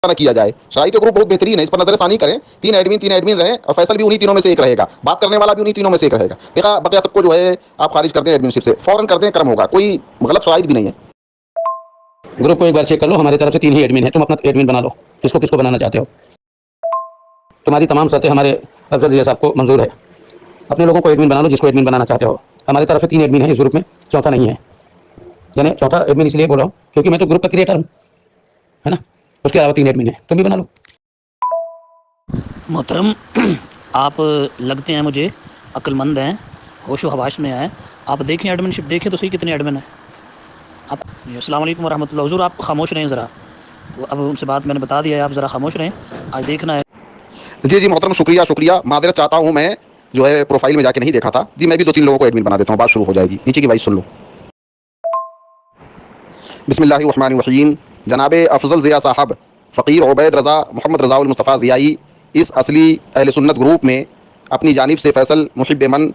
نہ کیا جائے. شرائط گروپ بہت بہترین ہے, اس پر نظر ثانی کریں. 3 ایڈمن رہیں اور فیصل بھی انہی تینوں میں سے ایک رہے گا, بات کرنے والا بھی انہی تینوں میں سے ایک رہے گا. بقیہ سب کو جو ہے آپ خارج کر دیں ایڈمن شپ سے, فوراً کر دیں, کرم ہوگا. کوئی غلط شرائط بھی نہیں ہے. گروپ کو ایک بار چیک کر لو, ہماری طرف سے 3 ہی ایڈمن ہیں, تم اپنا ایڈمن بنا لو, کس کو بنانا چاہتے ہو. تمہاری تمام شرطیں ہمارے افضل جی صاحب کو منظور ہے. اپنے لوگوں کو ایڈمن بنا لو جس کو ایڈمن بنانا چاہتے ہو. ہماری طرف سے 3 ایڈمن ہیں اس گروپ میں, چوتھا نہیں ہے. یعنی چوتھا ایڈمن اس لیے بول رہا ہوں کیونکہ میں تو گروپ کا کریٹر ہوں, ہے نا. اس کے علاوہ 3 ایڈمن ہیں, تم بھی بنا لو. محترم, آپ لگتے ہیں مجھے عقل مند ہیں, ہوش و حواس میں ہیں. آپ دیکھیں ایڈمن شپ دیکھیں تو صحیح کتنے ایڈمن ہیں آپ. السلام علیکم ورحمۃ اللہ. حضور آپ خاموش رہیں ذرا, تو اب ان سے بات میں نے بتا دیا ہے, آپ ذرا خاموش رہیں. آج دیکھنا ہے. جی محترم, شکریہ. معذرت چاہتا ہوں, میں جو ہے پروفائل میں جا کے نہیں دیکھا تھا. جی میں بھی 2-3 لوگوں کو ایڈمن بنا دیتا ہوں, بات شروع ہو جائے گی. نیچے کی وائس سن لو. بسم اللہ الرحمن الرحیم. جناب افضل ضیاء صاحب, فقیر عبید رضا محمد رضا المصطفیٰ ضیائی, اس اصلی اہل سنت گروپ میں اپنی جانب سے فیصل محب من,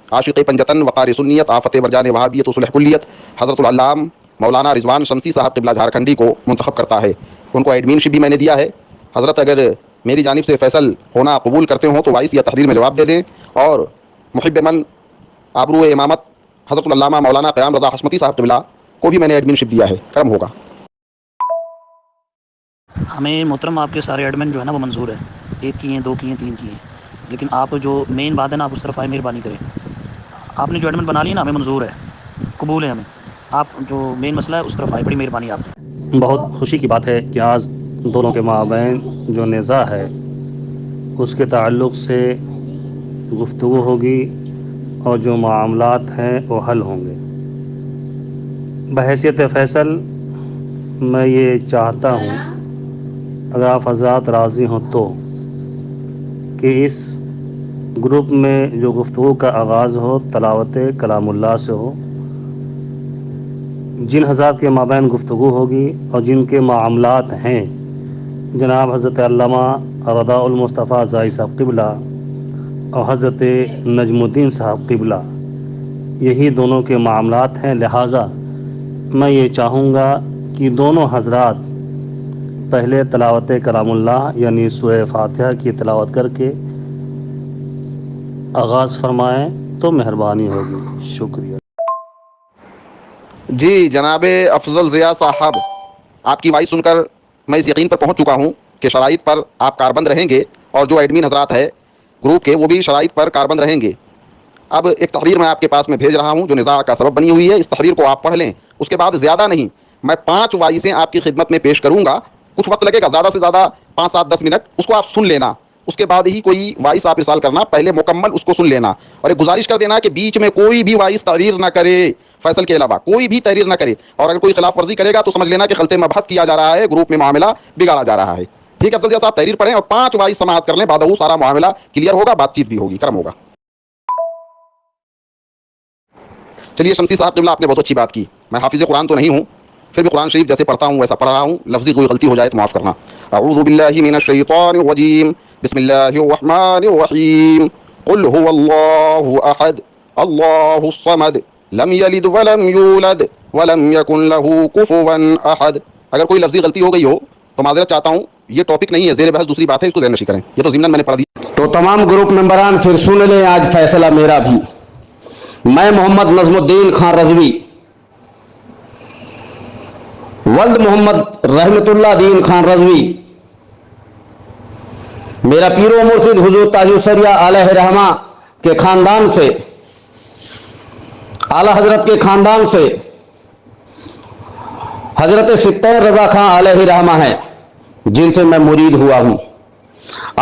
عاشق پنجتن, وقار سنیت, آفت برجان وہابیت و صلح کلیت, حضرت العلام مولانا رضوان شمسی صاحب قبلہ جھارکھنڈی کو منتخب کرتا ہے. ان کو ایڈمن شپ بھی میں نے دیا ہے. حضرت اگر میری جانب سے فیصل ہونا قبول کرتے ہوں تو وائس یا تحریر میں جواب دے دیں, اور محب من آبرو امامت حضرت العلامہ مولانا قیام رضا حشمتی صاحب قبلہ کو بھی میں نے ایڈمن شپ دیا ہے. کرم ہوگا. ہمیں محترم آپ کے سارے ایڈمن جو ہے نا وہ منظور ہے. 1 کی ہیں, 2 کی ہیں, 3 کی ہیں, لیکن آپ جو مین بات ہے نا آپ اس طرف آئیں, مہربانی کریں. آپ نے جو ایڈمن بنا لی نا ہمیں منظور ہے, قبول ہے ہمیں. آپ جو مین مسئلہ ہے اس طرف آئے, بڑی مہربانی آپ کی. بہت خوشی کی بات ہے کہ آج دونوں کے مابین جو نزاع ہے اس کے تعلق سے گفتگو ہوگی, اور جو معاملات ہیں وہ حل ہوں گے. بحیثیت فیصل میں یہ چاہتا ہوں, اگر آپ حضرات راضی ہوں تو, کہ اس گروپ میں جو گفتگو کا آغاز ہو تلاوت کلام اللہ سے ہو. جن حضرات کے مابین گفتگو ہوگی اور جن کے معاملات ہیں, جناب حضرت علامہ رضا المصطفیٰ ضیائی صاحب قبلہ اور حضرت نجم الدین صاحب قبلہ, یہی دونوں کے معاملات ہیں. لہٰذا میں یہ چاہوں گا کہ دونوں حضرات پہلے تلاوت کلام اللہ یعنی سورہ فاتحہ کی تلاوت کر کے آغاز فرمائیں تو مہربانی ہوگی. شکریہ. جی جناب افضل ضیاء صاحب, آپ کی وائس سن کر میں اس یقین پر پہنچ چکا ہوں کہ شرائط پر آپ کاربند رہیں گے, اور جو ایڈمن حضرات ہے گروپ کے وہ بھی شرائط پر کاربند رہیں گے. اب ایک تحریر میں آپ کے پاس میں بھیج رہا ہوں جو نزاع کا سبب بنی ہوئی ہے. اس تحریر کو آپ پڑھ لیں, اس کے بعد زیادہ نہیں, میں 5 وائسیں آپ کی خدمت میں پیش کروں گا. کچھ وقت لگے گا, زیادہ سے زیادہ 5-7-10 منٹ, اس کو آپ سن لینا. اس کے بعد ہی کوئی وائس آپ ارسال کرنا, پہلے مکمل اس کو سن لینا. اور ایک گزارش کر دینا کہ بیچ میں کوئی بھی وائس تحریر نہ کرے, فیصل کے علاوہ کوئی بھی تحریر نہ کرے. اور اگر کوئی خلاف ورزی کرے گا تو سمجھ لینا کہ خلط مبحث کیا جا رہا ہے, گروپ میں معاملہ بگاڑا جا رہا ہے. ٹھیک ہے افضل ضیاء صاحب, تحریر پڑھیں اور 5 وائس سماعت کر لیں, بعد وہ سارا معاملہ کلیئر ہوگا, بات چیت بھی ہوگی. کرم ہوگا. چلیے شمسی صاحب قبلہ, آپ نے بہت اچھی بات کی. میں حافظ قرآن تو نہیں ہوں, پھر بھی قرآن شریف جیسے پڑھتا ہوں ویسا پڑھ رہا ہوں. لفظی کوئی غلطی ہو جائے تو معاف کرنا. اعوذ باللہ من الشیطان الرجیم, بسم اللہ الرحمن الرحیم. قل هو اللہ احد اللہ الصمد لم یلد ولم یولد ولم یکن له کفوا احد. اگر کوئی لفظی غلطی ہو گئی ہو تو معذرت چاہتا ہوں, یہ ٹاپک نہیں ہے, زیر بحث دوسری بات ہے, اس کو ذہن نشی کریں. یہ تو ضمن میں نے پڑھ دیا. تو تمام گروپ ممبران پھر سن لیں آج فیصلہ میرا بھی. میں محمد نظم الدین خان رضوی ولد محمد رحمت اللہ دین خان رضوی, میرا پیر و مرشد حضور تاج الشریعہ علیہ رحمہ کے خاندان سے, اعلی حضرت کے خاندان سے حضرت ستین رضا خان علیہ رحمہ ہیں, جن سے میں مرید ہوا ہوں.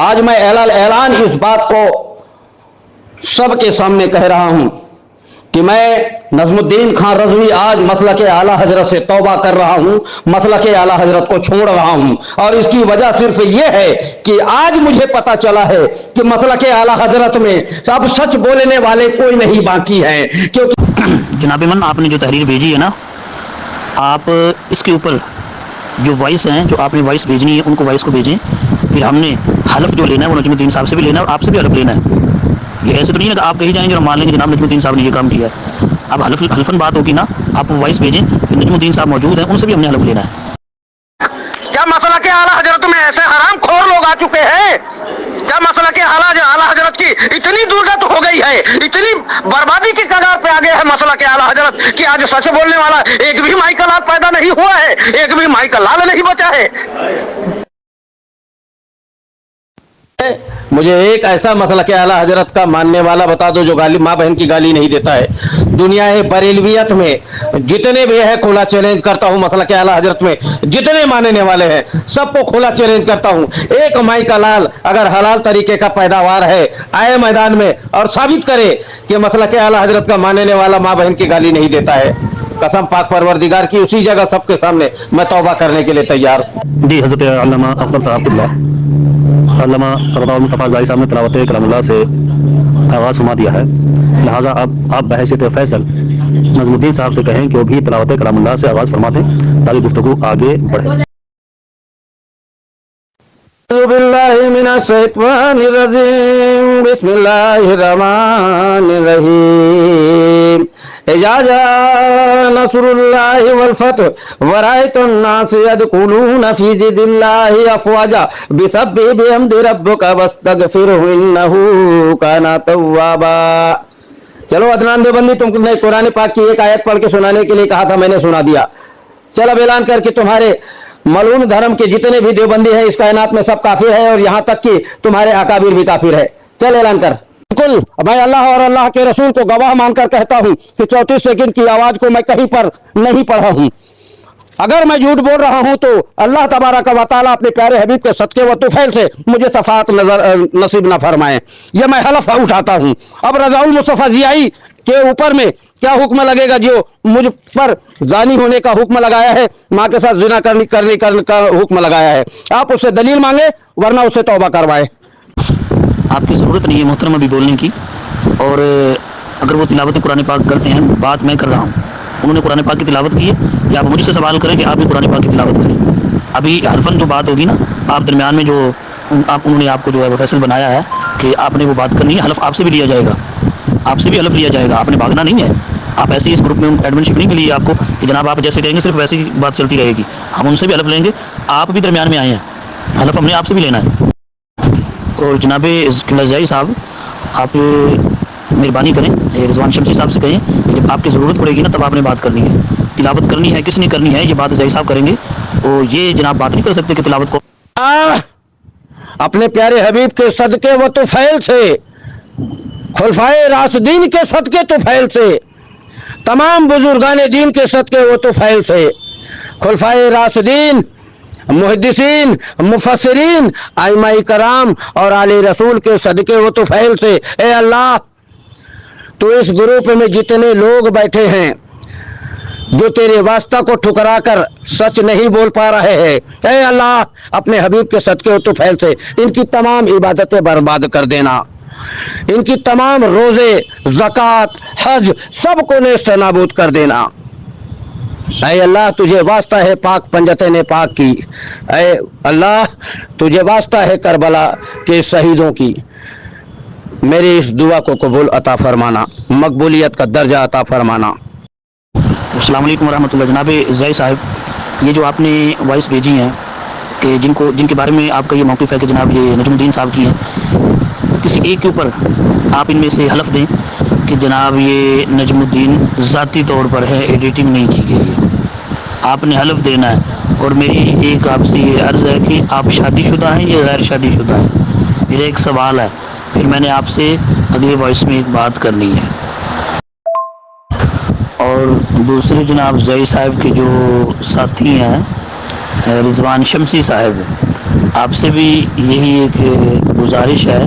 آج میں اعلان اس بات کو سب کے سامنے کہہ رہا ہوں کہ میں نظم الدین خان رضوی آج مسلک اعلی حضرت سے توبہ کر رہا ہوں, مسلک اعلی حضرت کو چھوڑ رہا ہوں. اور اس کی وجہ صرف یہ ہے کہ آج مجھے پتا چلا ہے کہ مسلک اعلی حضرت میں اب سچ بولنے والے کوئی نہیں باقی ہیں. کیونکہ جناب من, آپ نے جو تحریر بھیجی ہے نا, آپ اس کے اوپر جو وائس ہیں, جو آپ نے وائس بھیجنی ہے ان کو وائس کو بھیجیں. پھر ہم نے حلف جو لینا ہے وہ نجم الدین صاحب سے بھی لینا ہے, اور آپ سے بھی حلف لینا ہے. یہ ایسے تو نہیں ہے کہ آپ کہیں جائیں گے اور مان لیں گے جناب نجم الدین صاحب نے یہ کام کیا ہے. اب حلفن بات ہوگی نا, آپ وہ وائس بھیجیں, پھر نجم الدین صاحب موجود ہیں, ان سے بھی ہم نے حلف لینا ہے. کیا मसला के आला हजरत में ऐसे हराम खोर लोग आ चुके हैं, क्या मसला के आला हजरत की इतनी दुर्गत हो गई है, इतनी बर्बादी की कगार पे आ गया है मसला के आला हजरत कि आज सच बोलने वाला एक भी माई का लाल पैदा नहीं हुआ है, एक भी माई का लाल नहीं बचा है। मुझे एक ऐसा मसला के आला हजरत का मानने वाला बता दो जो गाली माँ बहन की गाली नहीं देता है। दुनिया है बरेलवियत में जितने भी है खुला चैलेंज करता हूँ, मसला के आला हजरत में जितने मानने वाले हैं सबको खुला चैलेंज करता हूँ। एक माई का लाल अगर हलाल तरीके का पैदावार है आए मैदान में और साबित करे कि मसला के आला हजरत का मानने वाला माँ बहन की गाली नहीं देता है। कसम पाक परवरदिगार की उसी जगह सबके सामने मैं तौबा करने के लिए तैयार हूँ। जी हज़रत अल्लामा अफजल साहब अल्लामा रज़ाउल मुस्तफ़ा ज़ाई साहब ने तिलावत कलामुल्लाह से आगाज़ सुना दिया है, लिहाजा अब आप बहैसियत फैसल नजमुद्दीन साहब से कहें कि वो भी तिलावत कलामुल्लाह से आगाज़ फरमा दें ताकि गुफ्तगू आगे बढ़े। इजाजा नसरुल्लाहि वल फतह वरायतुन्नास यदखुलून फी दिनिल्लाहि अफवाजा बिसब्बि बिहम्दि रब्बिका वस्तगफिरहु इन्नहु काना तव्वाबा। चलो अदनान देवबंदी, तुमने कुरान पाक की एक आयत पढ़ के सुनाने के लिए कहा था, मैंने सुना दिया। चल अब ऐलान करके तुम्हारे मलून धर्म के जितने भी देवबंदी हैं इस कायनात में सब काफिर है और यहां तक कि तुम्हारे अकाबिर भी काफिर है। चल ऐलान कर। बिल्कुल, मैं अल्लाह और अल्लाह के रसूल को गवाह मानकर कहता हूं कि 34 सेकंड की आवाज को मैं कहीं पर नहीं पढ़ा हूं। अगर मैं झूठ बोल रहा हूं तो अल्लाह तबारक व तआला अपने प्यारे हबीब के सदके व तुफैल से मुझे सफात नसीब न फरमाए, यह मैं हलफ उठाता हूं। अब रज़ाउल मुस्तफ़ा ज़ियाई के ऊपर में क्या हुक्म लगेगा जो मुझ पर जानी होने का हुक्म लगाया है, माँ के साथ जिना करने का हुक्म लगाया है। आप उससे दलील मांगे वरना उससे तौबा करवाए। आपकी ज़रूरत नहीं है मोहतरम अभी बोलने की, और अगर वो तिलावत कुरान पाक करते हैं, बात मैं कर रहा हूँ, उन्होंने कुरान पाक की तिलावत की है, या आप मुझसे सवाल करें कि आप भी कुरान पाक की तिलावत करें। अभी हरफन जो बात होगी ना, आप दरमियान में जो उन्होंने आपको जो है वो फैसल बनाया है कि आपने वो बात करनी है, हलफ आपसे भी लिया जाएगा, आपसे भी हलफ लिया जाएगा, आपने भागना नहीं है। आप ऐसे ही इस ग्रुप में एडमिनशिप नहीं मिली है आपको कि जनाब आप जैसे कहेंगे सिर्फ वैसी बात चलती रहेगी। हम उनसे भी हलफ लेंगे, आप भी दरमियान में आए हैं, हलफ हमने आपसे भी लेना है। और जनाब ज़ाई साहब, आप मेहरबानी करें रिजवान शमसी साहब से कहें कि जब आपकी ज़रूरत पड़ेगी ना तब आपने बात करनी है, तिलावत करनी है, किसने करनी है ये बात ज़ाई साहब करेंगे। और ये जनाब बात नहीं कर सकते कि तिलावत को अपने प्यारे हबीब के सदके व तुफैल से, खुलफाए राशिदीन के सदके तुफैल से, तमाम बुजुर्गान दीन के सदके व तुफैल से, खुलफाए राशिदीन, मुहद्दिसीन, मुफस्सिरीन, आइमाई कराम और आले रसूल के सदके व तुफैल से, ए अल्लाह तो इस ग्रुप में जितने लोग बैठे हैं जो तेरे वास्ता को ठुकरा कर सच नहीं बोल पा रहे हैं, ए अल्लाह अपने हबीब के सदके व तुफैल से इनकी तमाम इबादतें बर्बाद कर देना, इनकी तमाम रोजे, ज़कात, हज सबको नेस्त नाबूद कर देना। ऐ अल्लाह तुझे वास्ता है पाक पंजतन पाक की, ऐ अल्लाह तुझे वास्ता है करबला के शहीदों की, मेरी इस दुआ को कबूल अता फरमाना, मकबूलियत का दर्जा अता फरमाना। अस्सलाम वालेकुम रहमतुल्लाह। जनाब ज़ाई साहब, ये जो आपने वॉइस भेजी हैं कि जिनके बारे में आपका ये मौक़िफ़ है कि जनाब ये नजमुद्दीन साहब की हैं, किसी एक के ऊपर आप इनमें से हलफ दें कि जनाब ये नजमुद्दीन ज़ाती तौर पर है, एडिटिंग नहीं की गई है, आपने हलफ देना है। और मेरी एक आपसे ये अर्ज़ है कि आप शादीशुदा हैं या गैर शादीशुदा हैं, मेरा एक सवाल है, फिर मैंने आपसे अगले वॉइस में एक बात करनी है। और दूसरे जनाब ज़ाई साहब के जो साथी हैं रिजवान शमसी साहब, आपसे भी यही एक गुजारिश है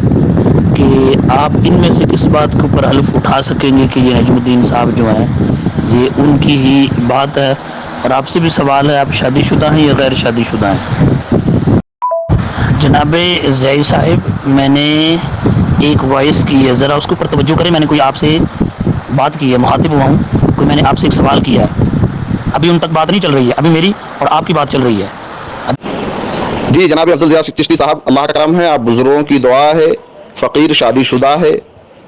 कि आप इनमें से किस बात के ऊपर हल्फ उठा सकेंगे कि ये नजमुद्दीन साहब जो हैं ये उनकी ही बात है। और आपसे भी सवाल है, आप शादीशुदा हैं या गैर शादीशुदा हैं? जनाब ज़ाई साहब, मैंने एक वॉइस की है, ज़रा उसके ऊपर तवज्जो करें। मैंने कोई आपसे बात की है, मुखातिब हुआ हूँ, कोई मैंने आपसे एक सवाल किया है, अभी उन तक बात नहीं चल रही है, अभी मेरी और आपकी बात चल रही है। जी जनाब अफजल ज़िया चिश्ती साहब, अल्लाह का करम है, आप बुजुर्गों की दुआ है, फ़कीर शादीशुदा है,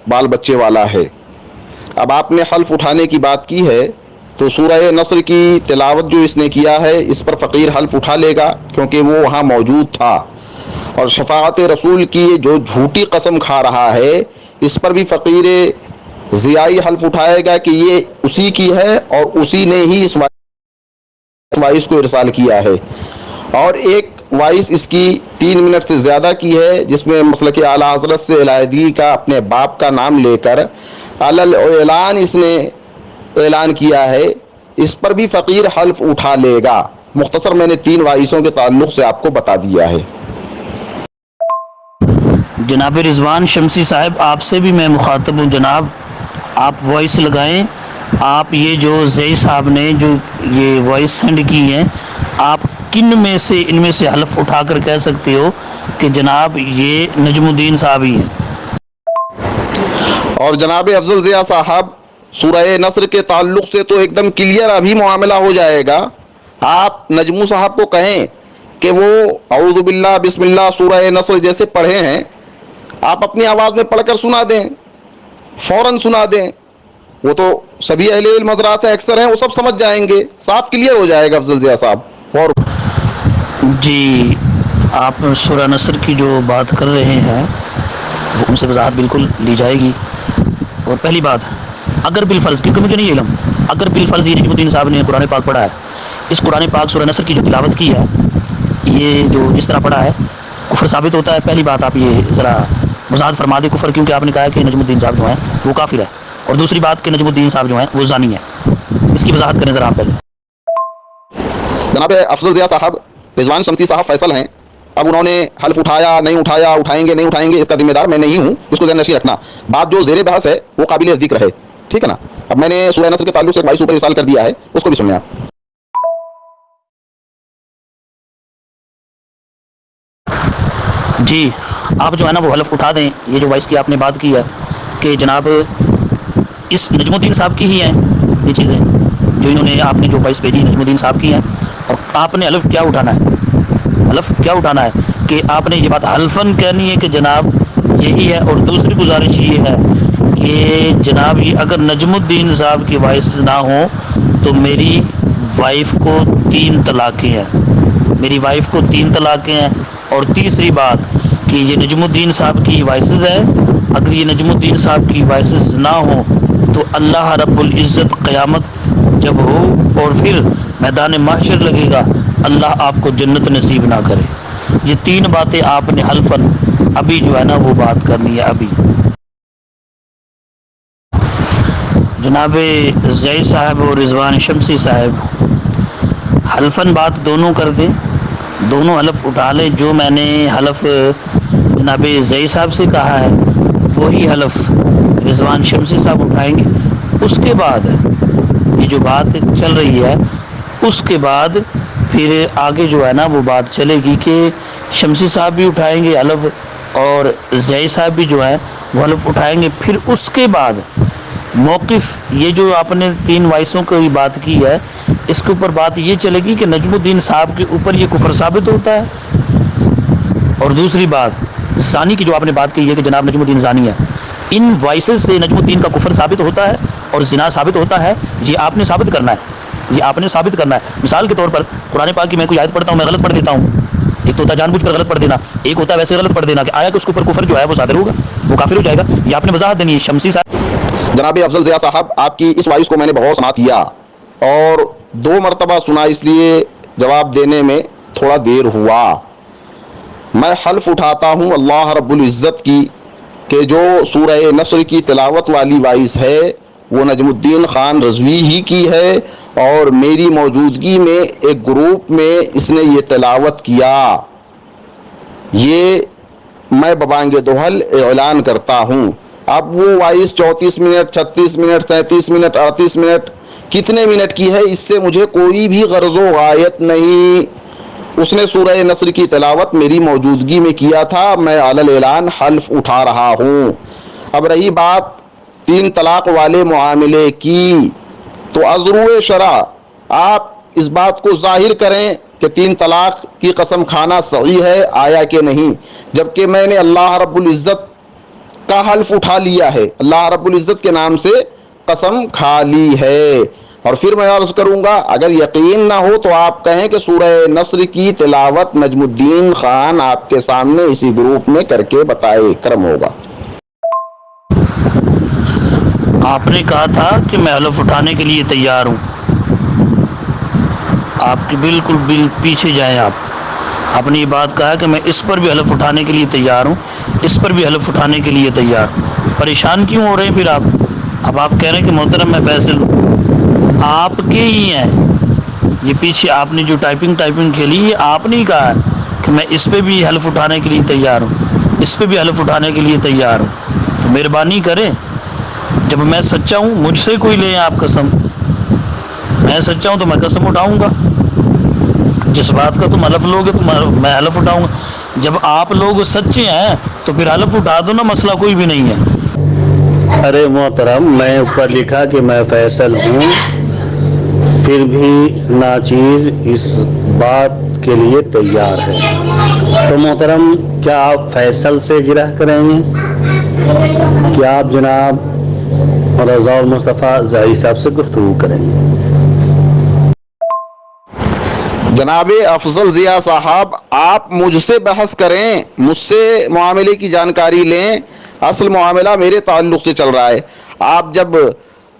बाल बच्चे वाला है। अब आपने हल्फ उठाने की बात की है تو سورہ نصر کی تلاوت جو اس نے کیا ہے اس پر فقیر حلف اٹھا لے گا کیونکہ وہ وہاں موجود تھا، اور شفاعت رسول کی جو جھوٹی قسم کھا رہا ہے اس پر بھی فقیر ضیائی حلف اٹھائے گا کہ یہ اسی کی ہے اور اسی نے ہی اس وائس کو ارسال کیا ہے۔ اور ایک وائس اس کی 3 منٹ سے زیادہ کی ہے جس میں مسلک اعلیٰ حضرت سے علیحدگی کا اپنے باپ کا نام لے کر اعلان اس نے اعلان کیا ہے، اس پر بھی فقیر حلف اٹھا لے گا۔ مختصر میں نے 3 وائسوں کے تعلق سے آپ کو بتا دیا ہے۔ جناب رضوان شمسی صاحب، آپ سے بھی میں مخاطب ہوں جناب، آپ وائس لگائیں۔ آپ یہ جو زئی صاحب نے جو یہ وائس سینڈ کی ہیں، آپ کن میں سے ان میں سے حلف اٹھا کر کہہ سکتے ہو کہ جناب یہ نجم الدین صاحب ہی ہیں؟ اور جناب افضل ضیاء صاحب، سورہ نصر کے تعلق سے تو ایک دم کلیئر ابھی معاملہ ہو جائے گا۔ آپ نجمو صاحب کو کہیں کہ وہ اعوذ باللہ بسم اللہ سورہ نصر جیسے پڑھے ہیں، آپ اپنی آواز میں پڑھ کر سنا دیں، فوراً سنا دیں۔ وہ تو سبھی اہل علم حضرات ہیں، اکثر ہیں، وہ سب سمجھ جائیں گے، صاف کلیئر ہو جائے گا افضل ضیاء صاحب۔ اور جی، آپ سورہ نصر کی جو بات کر رہے ہیں وہ ان سے وضاحت بالکل لی جائے گی۔ اور پہلی بات، اگر بالفرض، کیونکہ مجھے نہیں علم، اگر بالفرض یہ نجم الدین صاحب نے قرآن پاک پڑھا ہے، اس قرآن پاک سورہ نصر کی جو تلاوت کی ہے، یہ جو جس طرح پڑھا ہے کفر ثابت ہوتا ہے۔ پہلی بات آپ یہ ذرا وضاحت فرما دیں کفر، کیونکہ آپ نے کہا ہے کہ نجم الدین صاحب جو ہیں وہ کافر ہے، اور دوسری بات کہ نجم الدین صاحب جو ہیں وہ زانی ہیں، اس کی وضاحت کریں ذرا آپ پہلے۔ جناب افضل ضیاء صاحب، رضوان شمسی صاحب فیصل ہیں، اب انہوں نے حلف اٹھایا نہیں اٹھایا، اٹھائیں گے نہیں اٹھائیں گے، اس کا ذمہ دار میں نہیں ہوں، اس کو ذہن نشین رکھنا۔ بات جو زیر بحث ہے وہ قابل ذکر ہے، ٹھیک ہے نا؟ اب میں نے سورہ نصر کے تعلق سے ایک وائس اوپر ارسال کر دیا ہے، اس کو بھی سنیں آپ۔ جی، آپ جو ہے نا وہ حلف اٹھا دیں، یہ جو وائس کی آپ نے بات کی ہے کہ جناب اس نجم الدین صاحب کی ہی ہیں یہ چیزیں جو انہوں نے آپ نے جو وائس بھیجی نجم الدین صاحب کی ہیں، اور آپ نے حلف کیا اٹھانا ہے؟ حلف کیا اٹھانا ہے کہ آپ نے یہ بات حلفاً کہنی ہے کہ جناب یہی ہے۔ اور دوسری گزارش یہ ہے کہ جناب یہ اگر نجم الدین صاحب کی وائس نہ ہو تو میری وائف کو 3 طلاقیں ہیں، میری وائف کو 3 طلاقیں ہیں۔ اور تیسری بات کہ یہ نجم الدین صاحب کی وائسز ہے، اگر یہ نجم الدین صاحب کی وائسز نہ ہوں تو اللہ رب العزت قیامت جب ہو اور پھر میدان محشر لگے گا، اللہ آپ کو جنت نصیب نہ کرے۔ یہ 3 باتیں آپ نے حلفاً ابھی جو ہے نا وہ بات کرنی ہے ابھی۔ جناب زید صاحب اور رضوان شمسی صاحب، حلفاً بات دونوں کر دیں، دونوں حلف اٹھا لیں۔ جو میں نے حلف جناب زئی صاحب سے کہا ہے وہی حلف رضوان شمسی صاحب اٹھائیں گے۔ اس کے بعد یہ جو بات چل رہی ہے اس کے بعد پھر آگے جو ہے نا وہ بات چلے گی کہ شمسی صاحب بھی اٹھائیں گے حلف اور زئی صاحب بھی جو ہے وہ حلف اٹھائیں گے۔ پھر اس کے بعد موقف یہ جو آپ نے 3 وائسوں کی بات کی ہے اس کے اوپر بات یہ چلے گی کہ نجم الدین صاحب کے اوپر یہ کفر ثابت ہوتا ہے، اور دوسری بات زانی کی جو آپ نے بات کی ہے کہ جناب نجم الدین زانی ہے، ان وائسز سے نجم الدین کا کفر ثابت ہوتا ہے اور زنا ثابت ہوتا ہے۔ یہ آپ نے ثابت کرنا ہے، یہ آپ نے ثابت کرنا ہے۔ مثال کے طور پر قرآن پاک کی میں کوئی آیت پڑھتا ہوں، میں غلط پڑھ دیتا ہوں، ایک تو ہوتا ہے جان بوجھ کر غلط پڑھ دینا، ایک ہوتا ہے ویسے غلط پڑھ دینا کہ آیا کہ اس کے اوپر کفر جو ہے وہ صادر ہوگا، وہ کافر ہو جائے گا۔ یہ آپ نے وضاحت دینی ہے شمسی صاحب۔ جناب افضل ضیاء صاحب، آپ کی اس وائس کو میں نے بہت سماعت کیا اور 2 مرتبہ سنا، اس لیے جواب دینے میں تھوڑا دیر ہوا۔ میں حلف اٹھاتا ہوں اللہ رب العزت کی کہ جو سورہ نصر کی تلاوت والی وائس ہے وہ نجم الدین خان رضوی ہی کی ہے، اور میری موجودگی میں ایک گروپ میں اس نے یہ تلاوت کیا۔ یہ میں ببانگ دوحل اعلان کرتا ہوں۔ اب وہ وائس 34 منٹ 36 منٹ 37 منٹ 38 منٹ کتنے منٹ کی ہے اس سے مجھے کوئی بھی غرض و غایت نہیں۔ اس نے سورہ نصر کی تلاوت میری موجودگی میں کیا تھا، میں علی الاعلان حلف اٹھا رہا ہوں۔ اب رہی بات 3 طلاق والے معاملے کی، تو ازرو شرع آپ اس بات کو ظاہر کریں کہ 3 طلاق کی قسم کھانا صحیح ہے آیا کہ نہیں، جبکہ میں نے اللہ رب العزت کا حلف اٹھا لیا ہے، اللہ رب العزت کے نام سے قسم کھا لی ہے۔ اور پھر میں عرض کروں گا اگر یقین نہ ہو تو آپ کہیں کہ سورہ نصر کی تلاوت نجم الدین خان آپ کے سامنے اسی گروپ میں کر کے بتائے، کرم ہوگا۔ آپ نے کہا تھا کہ میں حلف اٹھانے کے لیے تیار ہوں، آپ کے بالکل پیچھے جائیں۔ آپ نے یہ بات کہا کہ میں اس پر بھی حلف اٹھانے کے لیے تیار ہوں، اس پر بھی حلف اٹھانے کے لیے تیار ہوں۔ پریشان کیوں ہو رہے ہیں پھر آپ؟ اب آپ کہہ رہے ہیں کہ محترم میں فیصل ہوں، آپ کے ہی ہیں یہ پیچھے آپ نے جو ٹائپنگ کھیلی یہ آپ نے ہی کہا ہے کہ میں اس پہ بھی حلف اٹھانے کے لیے تیار ہوں، اس پہ بھی حلف اٹھانے کے لیے تیار ہوں۔ تو مہربانی کریں، جب میں سچا ہوں مجھ سے کوئی لیں آپ قسم، میں سچا ہوں تو میں قسم اٹھاؤں گا، جس بات کا تم حلف لوگے تو میں حلف اٹھاؤں گا۔ جب آپ لوگ سچے ہیں تو پھر حلف اٹھا دو نا، مسئلہ کوئی بھی نہیں ہے۔ ارے محترم، میں اوپر لکھا کہ میں فیصل ہوں، پھر بھی ناچیز اس بات کے لیے تیار ہے، تو محترم کیا آپ فیصل سے گرہ کریں گے؟ کیا آپ جناب رضا المصطفیٰ زائی صاحب سے گفتگو کریں گے؟ جناب افضل ضیاء صاحب، آپ مجھ سے بحث کریں، مجھ سے معاملے کی جانکاری لیں، اصل معاملہ میرے تعلق سے چل رہا ہے۔ آپ جب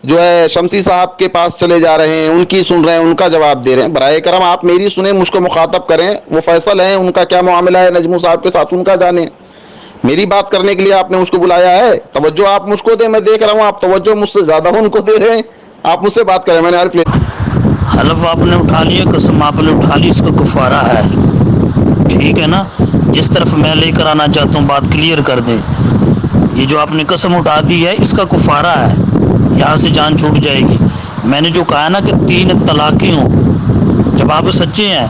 جو ہے شمسی صاحب کے پاس چلے جا رہے ہیں، ان کی سن رہے ہیں، ان کا جواب دے رہے ہیں، برائے کرم آپ میری سنیں، مجھ کو مخاطب کریں۔ وہ فیصل ہیں، ان کا کیا معاملہ ہے نجمو صاحب کے ساتھ ان کا جانیں۔ میری بات کرنے کے لیے آپ نے مجھ کو بلایا ہے، توجہ آپ مجھ کو دیں، میں دیکھ رہا ہوں آپ توجہ مجھ سے زیادہ ان کو دے رہے ہیں، آپ مجھ سے بات کریں، میں نے حلف لیا۔ حلف آپ نے اٹھا لیا، قسم آپ نے اٹھا لی، اس کا کفارہ ہے، ٹھیک ہے نا؟ جس طرف میں لے کر آنا چاہتا ہوں بات کلیئر کر دیں، یہ جو آپ نے قسم اٹھا دی ہے اس کا کفارہ ہے، یہاں سے جان چھوٹ جائے گی۔ میں نے جو کہا نا کہ 3 طلاقیں ہوں، جب آپ سچے ہیں،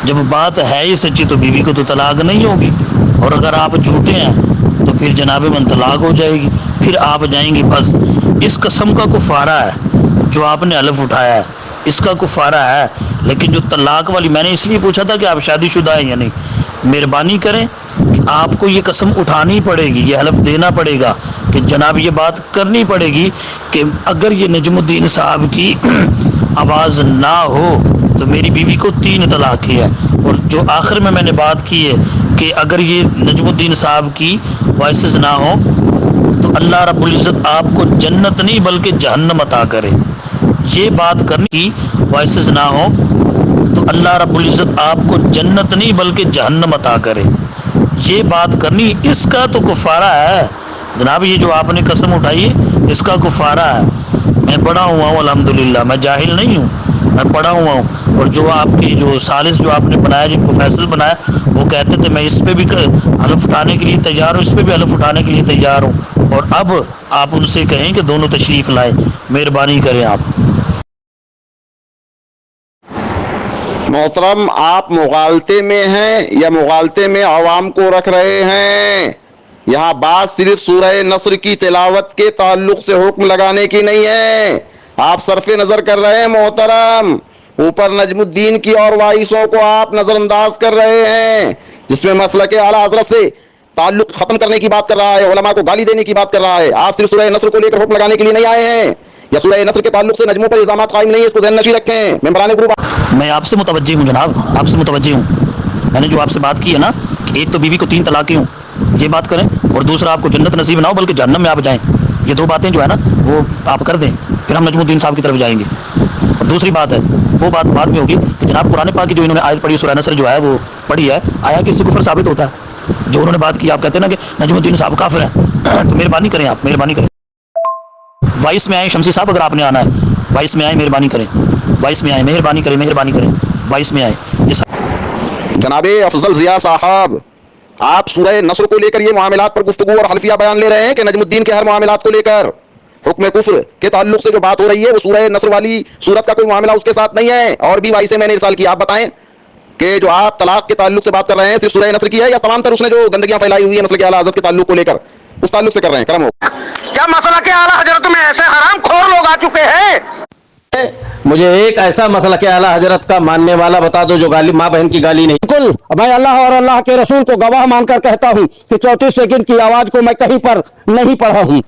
جب بات ہے ہی سچی تو بیوی کو تو طلاق نہیں ہوگی، اور اگر آپ جھوٹے ہیں تو پھر جناب من طلاق ہو جائے گی، پھر آپ جائیں گے۔ بس اس قسم کا کفارہ ہے جو آپ نے حلف اٹھایا ہے، اس کا کفارہ ہے۔ لیکن جو طلاق والی، میں نے اس لیے پوچھا تھا کہ آپ شادی شدہ ہیں یا نہیں، مہربانی کریں کہ آپ کو یہ قسم اٹھانی پڑے گی، یہ حلف دینا پڑے گا کہ جناب یہ بات کرنی پڑے گی کہ اگر یہ نجم الدین صاحب کی آواز نہ ہو تو میری بیوی کو 3 طلاقیں ہیں۔ اور جو آخر میں نے بات کی ہے کہ اگر یہ نجم الدین صاحب کی وائسز نہ ہو تو اللہ رب العزت آپ کو جنت نہیں بلکہ جہنم عطا کرے۔ یہ بات کرنی کی وائسز نہ ہو تو اللہ رب العزت آپ کو جنت نہیں بلکہ جہنم عطا کرے، یہ بات کرنی، اس کا تو کفارہ ہے جناب۔ یہ جو آپ نے قسم اٹھائی ہے اس کا کفارہ ہے۔ میں پڑھا ہوا ہوں الحمدللہ، میں جاہل نہیں ہوں، میں پڑھا ہوا ہوں۔ اور جو آپ کی جو ثالث جو آپ نے بنایا، جن کو فیصل بنایا، وہ کہتے تھے میں اس پہ بھی حلف اٹھانے کے لیے تیار ہوں، اس پہ بھی حلف اٹھانے کے لیے تیار ہوں۔ اور اب آپ ان سے کہیں کہ دونوں تشریف لائیں، مہربانی کریں آپ۔ محترم آپ مغالطے میں ہیں یا مغالطے میں عوام کو رکھ رہے ہیں؟ یہاں بات صرف سورہ نصر کی تلاوت کے تعلق سے حکم لگانے کی نہیں ہے، آپ صرف نظر کر رہے ہیں محترم، اوپر نجم الدین کی اور وائسوں کو آپ نظر انداز کر رہے ہیں، جس میں مسلک اعلیٰ حضرت سے تعلق ختم کرنے کی بات کر رہا ہے، علماء کو گالی دینے کی بات کر رہا ہے۔ آپ صرف سورہ نصر کو لے کر حکم لگانے کے لیے نہیں آئے ہیں، یا سورہ نصر کے تعلق سے نجموں پر الزامات قائم نہیں ہے، اس کو ذہن نشین رکھیں۔ ممبران گروپ، میں آپ سے متوجہ ہوں جناب، آپ سے متوجہ ہوں۔ میں نے جو آپ سے بات کی ہے نا کہ ایک تو بیوی کو 3 طلاقیں ہوں، یہ بات کریں، اور دوسرا آپ کو جنت نصیب نہ ہو بلکہ جہنم میں آپ جائیں، یہ 2 باتیں جو ہے نا وہ آپ کر دیں، پھر ہم نجم الدین صاحب کی طرف جائیں گے۔ اور دوسری بات ہے، وہ بات بعد میں ہوگی کہ جناب قرآن پاک کی جو انہوں نے آیت پڑھی سورہ نصر جو ہے وہ پڑھی ہے، آیا کہ اس سے کفر ثابت ہوتا ہے؟ جو انہوں نے بات کی، آپ کہتے ہیں نا کہ نجم الدین صاحب کافر ہیں، تو مہربانی کریں آپ، مہربانی کریں، وائس میں آئیں شمسی صاحب، اگر آپ نے آنا ہے وائس میں آئیں، مہربانی کریں، وائس میں آئیں، مہربانی کریں، مہربانی کریں، وائس میں آئیں۔ جناب افضل ضیاء صاحب، آپ سورہ نصر کو لے کر یہ معاملات پر گفتگو اور حلفیہ بیان لے رہے ہیں کہ نجم الدین کے ہر معاملات کو لے کر حکم کفر کے تعلق سے جو بات ہو رہی ہے وہ سورہ نصر والی سورت کا کوئی معاملہ اس کے ساتھ نہیں ہے، اور بھی وائسیں میں نے ارسال کی۔ آپ بتائیں کہ جو آپ طلاق کے تعلق سے بات کر رہے ہیں صرف سورہ نصر کی ہے یا تمام تر اس نے جو گندگیاں پھیلائی ہوئی ہے مسلک اعلیٰ حضرت کے تعلق کو لے کر اس تعلق سے کر رہے ہیں؟ کرم ہو۔ کیا مسئلہ کہ اعلیٰ حضرت میں ایسے حرام خور لوگ آ چکے ہیں؟ مجھے ایک ایسا مسئلہ کہ اعلیٰ حضرت کا ماننے والا بتا دو جو گالی ماں بہن کی گالی نہیں۔ بالکل، میں اللہ اور اللہ کے رسول کو گواہ مان کر کہتا ہوں کہ 34 سیکنڈ کی آواز کو میں کہیں پر نہیں پڑھا ہوں۔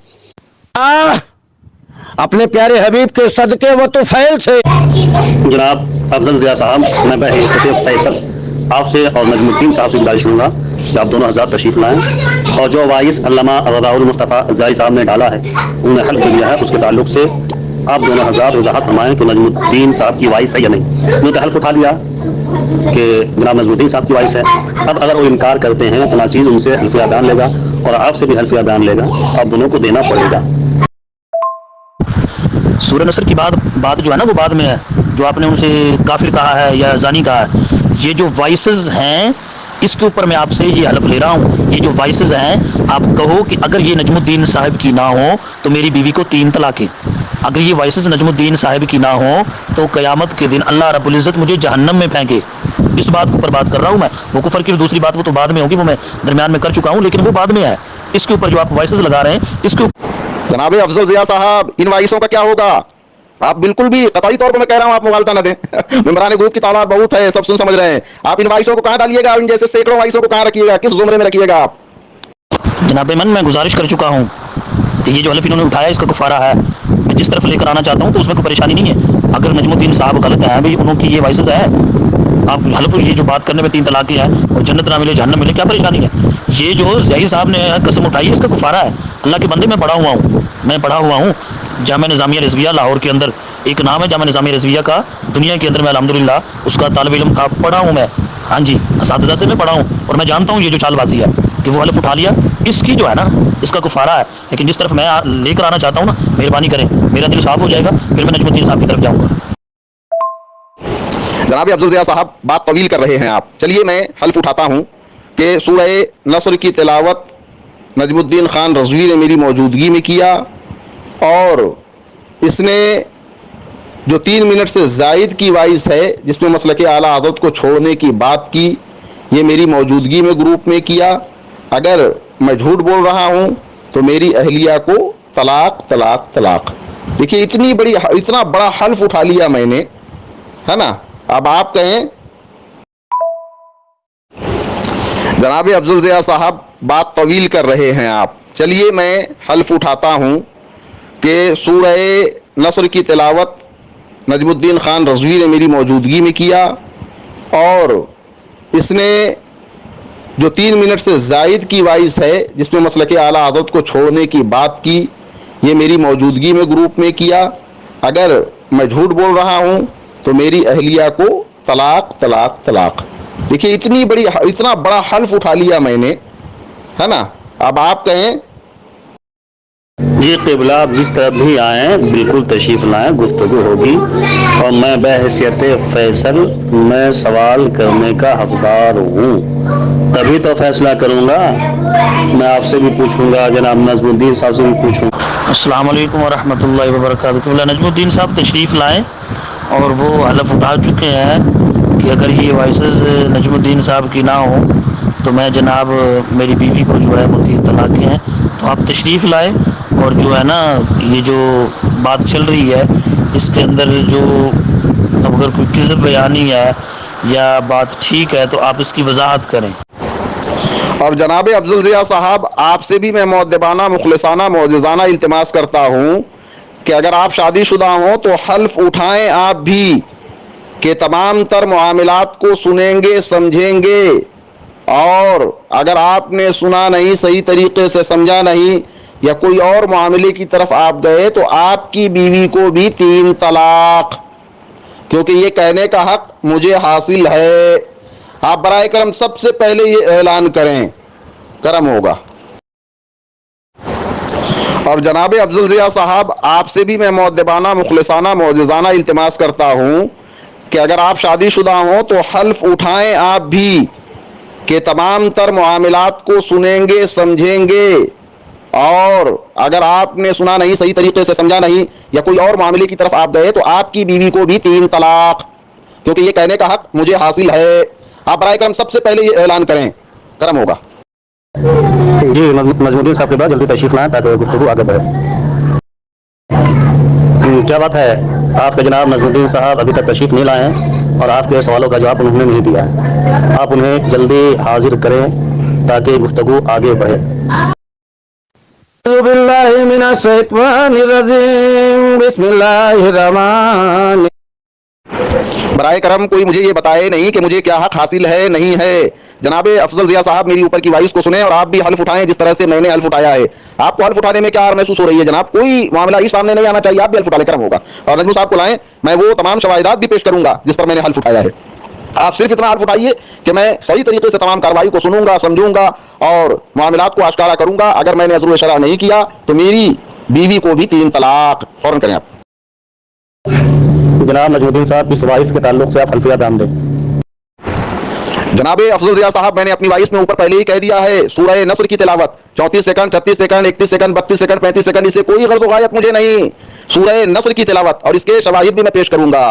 अपने प्यारे हबीब के सदके व तुफैल से। जनाब अफजल ज़िया साहब, मैं बहैसियत फैसल आपसे और नजमुद्दीन साहब से गुजारिश करूँगा कि आप दोनों हज़रात तशरीफ़ लाएँ और जो वाइस अल्लामा रज़ाउल मुस्तफ़ा ज़ाई साहब ने डाला है, उन्होंने हल्फ दिया है, उसके ताल्लुक से आप दोनों हज़रात वजाहत फरमाएँ कि नजमुद्दीन साहब की वाइस है या नहीं। उन्होंने तो हल्फ उठा लिया कि जनाब नजमुद्दीन साहब की वाइस है। अब अगर वो इनकार करते हैं तो नाचीज़ उनसे हल्फिया बयान लेगा और आपसे भी हल्फिया बयान लेगा, आप दोनों को देना पड़ेगा। सूरह नसर की बात जो है ना वो बाद में है, जो आपने उनसे काफिर कहा है या जानी कहा है, ये जो वॉइसेस हैं इसके ऊपर मैं आपसे ये हलफ ले रहा हूँ। ये जो वॉइसेस हैं, आप कहो कि अगर ये नजमुद्दीन साहब की ना हो तो मेरी बीवी को 3 तलाक़ें। अगर ये वॉइसेस नजमुद्दीन साहब की ना हो तो क़यामत के दिन अल्लाह रब्बुल इज़्ज़त मुझे जहन्नम में फेंके। इस बात के ऊपर बात कर रहा हूँ मैं। वो कुफर की दूसरी बात वो तो बाद में होगी, वो मैं दरमियान में कर चुका हूँ, लेकिन वो बाद में है। इसके ऊपर जो आप वॉइसेस लगा रहे हैं इसके जनाब अफजल ज़िया साहब, इन वाइसों का क्या होगा? आप बिल्कुल भी कतई तौर पर मैं कह रहा हूं आप मुगालता न दें। मेमरान ग्रुप की तादाद बहुत है, सब सुन समझ रहे हैं। आप इन वाइसों को कहां डालिएगा? इन जैसे सैकड़ों वाइसों को कहां रखिएगा? किस जुमरे में रखिएगा आप? जनाब मन मैं गुजारिश कर चुका हूँ कि ये जो हलफ इन्होंने उठाया इसका कुफारा है। मैं जिस तरफ लेकर आना चाहता हूँ तो उसमें कोई परेशानी नहीं है। अगर नजमुद्दीन साहब गलत हैं भाई, उनकी ये वाइसेस है, आप हलफ ये जो बात करने में 3 तलाक़ें हैं और जन्नत ना मिले जहन्नम मिले, क्या परेशानी है? ये जो ज़ियाई साहब ने कसम उठाई है इसका कुफारा है। अल्लाह के बंदे, मैं पढ़ा हुआ हूँ जामिया निज़ामिया रिज़विया लाहौर के अंदर एक नाम है जामिया निज़ामिया रिज़विया का, दुनिया के अंदर मैं अल्हम्दुलिल्लाह उसका तालिब इल्म था, पढ़ा हूँ मैं। हाँ जी, असातिज़ा से मैं पढ़ा हूँ और मैं जानता हूँ ये जो चालबाज़ी है कि वो हलफ उठा लिया, इसकी जो है ना इसका कुफारा है। लेकिन जिस तरफ मैं लेकर आना चाहता हूँ ना, मेहरबानी करें, मेरा दिल साफ़ हो जाएगा, फिर मैं नजमुद्दीन साहब की तरफ जाऊँगा। जनाब अफजल ज़िया साहब, बात तवील कर रहे हैं आप। चलिए मैं हल्फ उठाता हूँ कि सूरह नसर की तिलावत नजमुद्दीन खान रज़वी ने मेरी मौजूदगी में किया और इसने जो 3 मिनट से ज़ायद की वाइस है जिसमें मसलके आला हज़रत को छोड़ने की बात की, ये मेरी मौजूदगी में ग्रुप में किया। अगर मैं झूठ बोल रहा हूँ तो मेरी अहलिया को तलाक तलाक तलाक। देखिए इतना बड़ा हल्फ उठा लिया मैंने, है ना। अब आप कहें जनाब अफजल ज़िया साहब, बात तवील कर रहे हैं आप। चलिए मैं हल्फ उठाता हूँ कि सूरह नसर की तिलावत नजमुद्दीन खान रज़वी ने मेरी मौजूदगी में किया और इसने जो 3 मिनट से ज़ायद की वाइस है जिसमें मसलके आला हज़रत को छोड़ने की बात की, ये मेरी मौजूदगी में ग्रुप में किया। अगर मैं झूठ बोल रहा हूँ तो मेरी अहलिया को तलाक तलाक तलाक। देखिए इतना बड़ा हल्फ उठा लिया मैंने, है ना। अब आप कहें जी क़िबला, आप जिस तरफ भी आएँ बिल्कुल तशरीफ़ लाएँ, गुफ्तगू होगी और मैं बहैसियत फैसल मैं सवाल करने का हकदार हूँ, तभी तो फैसला करूँगा। मैं आपसे भी पूछूँगा, जनाब नजमुद्दीन साहब से भी पूछूँगा। अस्सलाम वालेकुम व रहमतुल्लाहि व बरकातुहू। नजमुद्दीन साहब तशरीफ़ लाएँ और वो हलफ उठा चुके हैं कि अगर ये वॉइसेस नजमुद्दीन साहब की ना हो तो मैं जनाब मेरी बीवी को जो है वो 3 तलाक़ें हैं। तो आप तशरीफ़ लाए और जो है ना ये जो बात चल रही है इसके अंदर जो अगर कोई किज़्ब बयानी है या बात ठीक है तो आप इसकी वजाहत करें। और जनाब अफजल ज़िया साहब, आपसे भी मैं मुअद्दबाना मुखलिसाना मुअज़्ज़ज़ाना इल्तिमास करता हूँ कि अगर आप शादीशुदा हों तो हल्फ उठाएं आप भी कि तमाम तर मामलात को सुनेंगे समझेंगे, और अगर आपने सुना नहीं, सही तरीके से समझा नहीं या कोई और मामले की तरफ आप गए तो आपकी बीवी को भी 3 तलाक, क्योंकि ये कहने का हक मुझे हासिल है। आप बराए करम सबसे पहले ये ऐलान करें, करम होगा। और जनाब अफजल ज़िया साहब, आपसे भी मैं मुअद्दबाना मुखलिसाना मुअज़्ज़ज़ाना इल्तिमास करता हूँ कि अगर आप शादीशुदा हों तो हल्फ उठाएं आप भी कि तमाम तर मामलात को सुनेंगे समझेंगे, और अगर आपने सुना नहीं, सही तरीके से समझा नहीं या कोई और मामले की तरफ आप गए तो आपकी बीवी को भी 3 तलाक, क्योंकि ये कहने का हक मुझे हासिल है। आप बराए करम सबसे पहले ये ऐलान करें, करम होगा। जी नजमुद्दीन साहब के बाद जल्दी तशरीफ़ लाएँ ताकि गुफ्तगू आगे बढ़े। क्या बात है, आपके जनाब नजमुद्दीन साहब अभी तक तशरीफ़ नहीं लाए हैं और आपके सवालों का जवाब उन्होंने नहीं दिया है। आप उन्हें जल्दी हाजिर करें ताकि गुफ्तगू आगे बढ़े। أعوذ بالله من الشيطان الرجيم بسم الله الرحمن برائے کرم کوئی مجھے یہ بتائے نہیں کہ مجھے کیا حق حاصل ہے نہیں ہے. جناب افضل ضیاء صاحب میری اوپر کی وائس کو سنیں اور آپ بھی حلف اٹھائیں جس طرح سے میں نے حلف اٹھایا ہے. آپ کو حلف اٹھانے میں کیا محسوس ہو رہی ہے جناب؟ کوئی معاملہ ہی سامنے نہیں آنا چاہیے، آپ بھی حلف اٹھا لے کرم ہوگا. اور نجم صاحب کو لائیں، میں وہ تمام شواہدات بھی پیش کروں گا جس پر میں نے حلف اٹھایا ہے. آپ صرف اتنا حلف اٹھائیے کہ میں صحیح طریقے سے تمام کارروائی کو سنوں گا، سمجھوں گا اور معاملات کو آشکارا کروں گا. اگر میں نے عزر شرع نہیں کیا تو میری بیوی کو بھی 3 طلاق. فوراً کریں آپ. جناب نجم الدین صاحب اس وائس کے تعلق سے آپ حلفیہ بیان دیں. جناب افضل ضیاء صاحب میں نے اپنی وائس میں اوپر پہلے ہی کہہ دیا ہے، سورہ نصر کی تلاوت 34 second 36 second 31 second 32 second 35 second, اس سے کوئی غرض و غایت مجھے نہیں. سورہ نصر کی تلاوت اور اس کے شواہد بھی میں پیش کروں گا.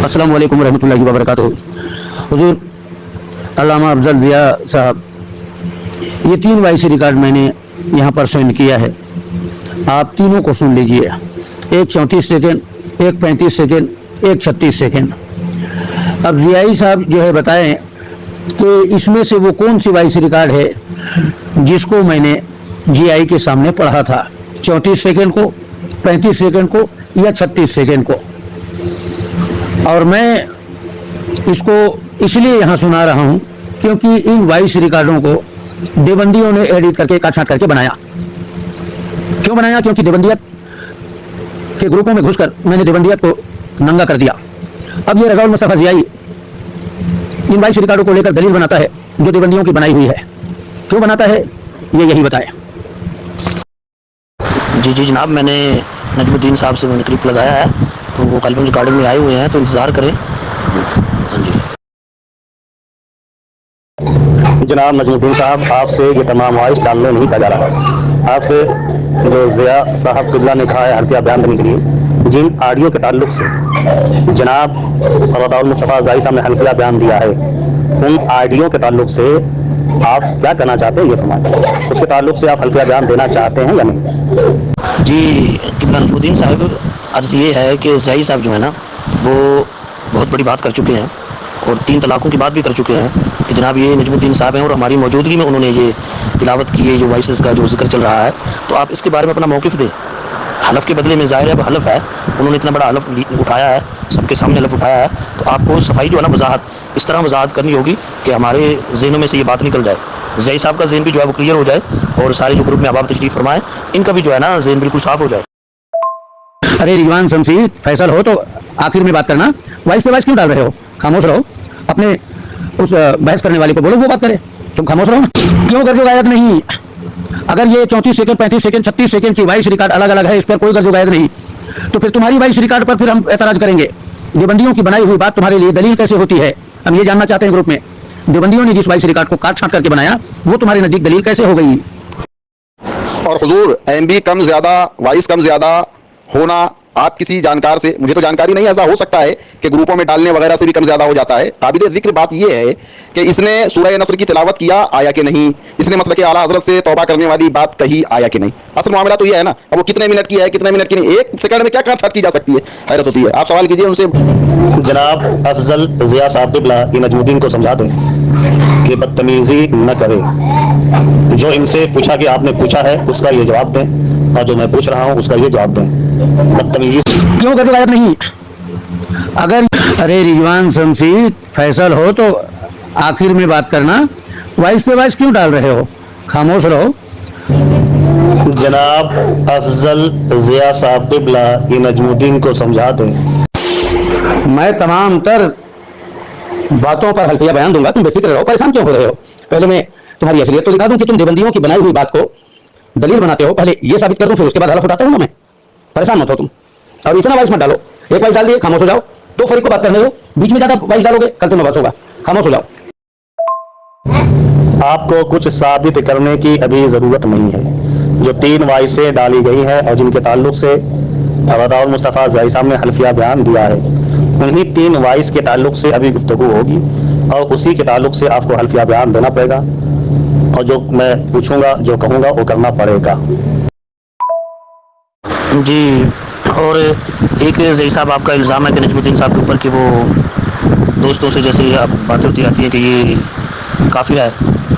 السلام علیکم ورحمۃ اللہ وبرکاتہ. حضور علامہ افضل ضیاء صاحب، یہ 3 وائس ریکارڈ میں نے یہاں پر سینڈ کیا ہے، آپ تینوں کو سن لیجئے. ایک 34 سیکنڈ، ایک 35 سیکنڈ، ایک 36 سیکنڈ. اب ضیائی صاحب جو ہے بتائیں کہ اس میں سے وہ کون سی وائس ریکارڈ ہے جس کو میں نے جی آئی کے سامنے پڑھا تھا، 34 سیکنڈ کو، 35 سیکنڈ کو یا 36 سیکنڈ کو. اور میں اس کو اس لیے یہاں سنا رہا ہوں کیونکہ ان وائس ریکارڈوں کو دیوبندیوں نے ایڈٹ کر کے کاٹ چھانٹ کر کے بنایا. کیوں بنایا؟ کیونکہ دیوبندیت کے گروپوں میں گھس کر میں نے دیوبندیت کو ننگا کر دیا. اب یہ رضا المصطفیٰ ضیائی ان وائس ریکارڈوں کو لے کر دلیل بناتا ہے جو دیوبندیوں کی بنائی ہوئی ہے. کیوں بناتا ہے یہ یہی بتائے. جی جناب، میں نے نجم الدین صاحب سے میں نے کلپ لگایا ہے، تو وہ کل ریکارڈنگ میں آئے ہوئے ہیں، تو انتظار کریں. ہاں جی جناب نجم الدین صاحب، آپ سے یہ تمام وائس ڈالنے نہیں کہا جا رہا. آپ سے جو ضیاء صاحب قبلہ نے کہا ہے حلفیہ بیان دینے کے لیے، جن آڈیو کے تعلق سے جناب رضا المصطفیٰ ضیائی صاحب نے حلفیہ بیان دیا ہے، ان آڈیو کے تعلق سے آپ کیا کہنا چاہتے ہیں یہ فرمائیں. اس کے تعلق سے آپ حلفیہ بیان دینا چاہتے ہیں یا نہیں؟ جی قبلہ نجم الدین صاحب، عرض یہ ہے کہ ضیائی صاحب جو ہے نا وہ بہت بڑی بات کر چکے ہیں اور 3 طلاقوں کی بات بھی کر چکے ہیں کہ جناب یہ نجم الدین صاحب ہیں اور ہماری موجودگی میں انہوں نے یہ تلاوت کی ہے، جو وائسز کا جو ذکر چل رہا ہے. تو آپ اس کے بارے میں اپنا موقف دیں. حلف کے بدلے میں ظاہر ہے حلف ہے، انہوں نے اتنا بڑا حلف اٹھایا ہے، سب کے سامنے حلف اٹھایا ہے، تو آپ کو صفائی جو ہے نا وضاحت اس طرح وضاحت کرنی ہوگی کہ ہمارے ذہنوں میں سے یہ بات نکل جائے. ضیائی صاحب کا ذہن بھی جو ہے وہ کلیئر ہو جائے اور سارے جو گروپ میں احباب تشریف فرمائیں ان کا بھی جو ہے نا ذہن بالکل صاف ہو جائے. ارے رضوان شمشید، فیصل ہو تو آخر میں بات کرنا. وائس پہ وائس کیوں ڈال رہے ہو؟ خاموش رہو. اپنے اس بحث کرنے والے کو بولو وہ بات کرے، تم خاموش رہو نا. کیوں غرض و غایت نہیں؟ اگر یہ 34 سیکنڈ 35 سیکنڈ 36 سیکنڈ کی وائس ریکارڈ الگ الگ ہے، اس پر کوئی غرض و غایت نہیں، تو پھر تمہاری وائس ریکارڈ پر پھر ہم اعتراض کریں گے. دیوبندیوں کی بنائی ہوئی بات تمہارے لیے دلیل کیسے ہوتی ہے؟ ہم یہ جاننا چاہتے ہیں گروپ میں دیوبندیوں نے جس وائس ریکارڈ کو کاٹ چھانٹ کر کے بنایا وہ تمہارے نزدیک دلیل کیسے ہو گئی؟ اور حضور ایم بی کم زیادہ، وائس کم زیادہ ہونا آپ کسی جانکار سے، مجھے تو جانکاری نہیں، ایسا ہو سکتا ہے کہ گروپوں میں ڈالنے وغیرہ سے بھی کم زیادہ ہو جاتا ہے. قابل ذکر بات یہ ہے کہ اس نے سورہ نصر کی تلاوت کیا آیا کہ نہیں، اس نے مسلک اعلیٰ حضرت سے توبہ کرنے والی بات کہی آیا کہ نہیں. اصل معاملہ تو یہ ہے نا. اب وہ کتنے منٹ کی ہے کتنے منٹ کی نہیں، 1 سیکنڈ میں کیا کاٹ چھانٹ کی جا سکتی ہے، حیرت ہوتی ہے. آپ سوال کیجیے ان سے. جناب افضل ضیاء صاحب قبلہ یہ نجم الدین کو سمجھا دیں کہ بدتمیزی نہ کرے. جو ان سے پوچھا کہ آپ نے پوچھا ہے اس کا یہ جواب دیں، اور جو میں پوچھ رہا ہوں اس کا یہ جواب دیں. بدتمیزی کیوں غرض و غایت نہیں؟ اگر ارے رضوان شمشید، فیصل ہو تو آخر میں بات کرنا. وائس پہ وائس کیوں ڈال رہے ہو؟ خاموش رہو. جناب افضل ضیاء صاحب قبلہ یہ نجم الدین کو سمجھا دیں. میں تمام تر باتوں پر حلفیہ بیان دوں گا، تم بے فکر رہو. پریشان کیوں ہو رہے ہو؟ پہلے میں تمہاری اصلیت تو دکھا دوں کہ تم دیوبندیوں کی بنائی ہوئی بات کو دلیل بناتے ہو. پہلے یہ ثابت کر دوں پھر اس کے بعد حلف اٹھاتا ہوں نا میں. پریشان مت ہو تم. اور اتنا وائس مت ڈالو. 1 وائس ڈال دیے خاموش ہو جاؤ. 2 فریق کو بات کرنے دو. بیچ میں زیادہ وائس ڈالو گے کل تمہیں بس ہوگا. خاموش ہو جاؤ. آپ کو کچھ ثابت کرنے کی ابھی ضرورت نہیں ہے. جو 3 وائسیں ڈالی گئی ہیں اور جن کے تعلق سے رضا المصطفیٰ ضیائی صاحب نے حلفیہ بیان دیا ہے، انہی 3 وائس کے تعلق سے ابھی گفتگو ہوگی اور اسی کے تعلق سے آپ کو حلفیہ بیان دینا پڑے گا، اور جو میں پوچھوں گا جو کہوں گا وہ کرنا پڑے گا. جی. اور ایک ضیائی صاحب آپ کا الزام ہے کہ نجم الدین صاحب کے اوپر کہ وہ دوستوں سے جیسے آپ باتیں ہوتی رہتی ہیں کہ یہ کافر ہے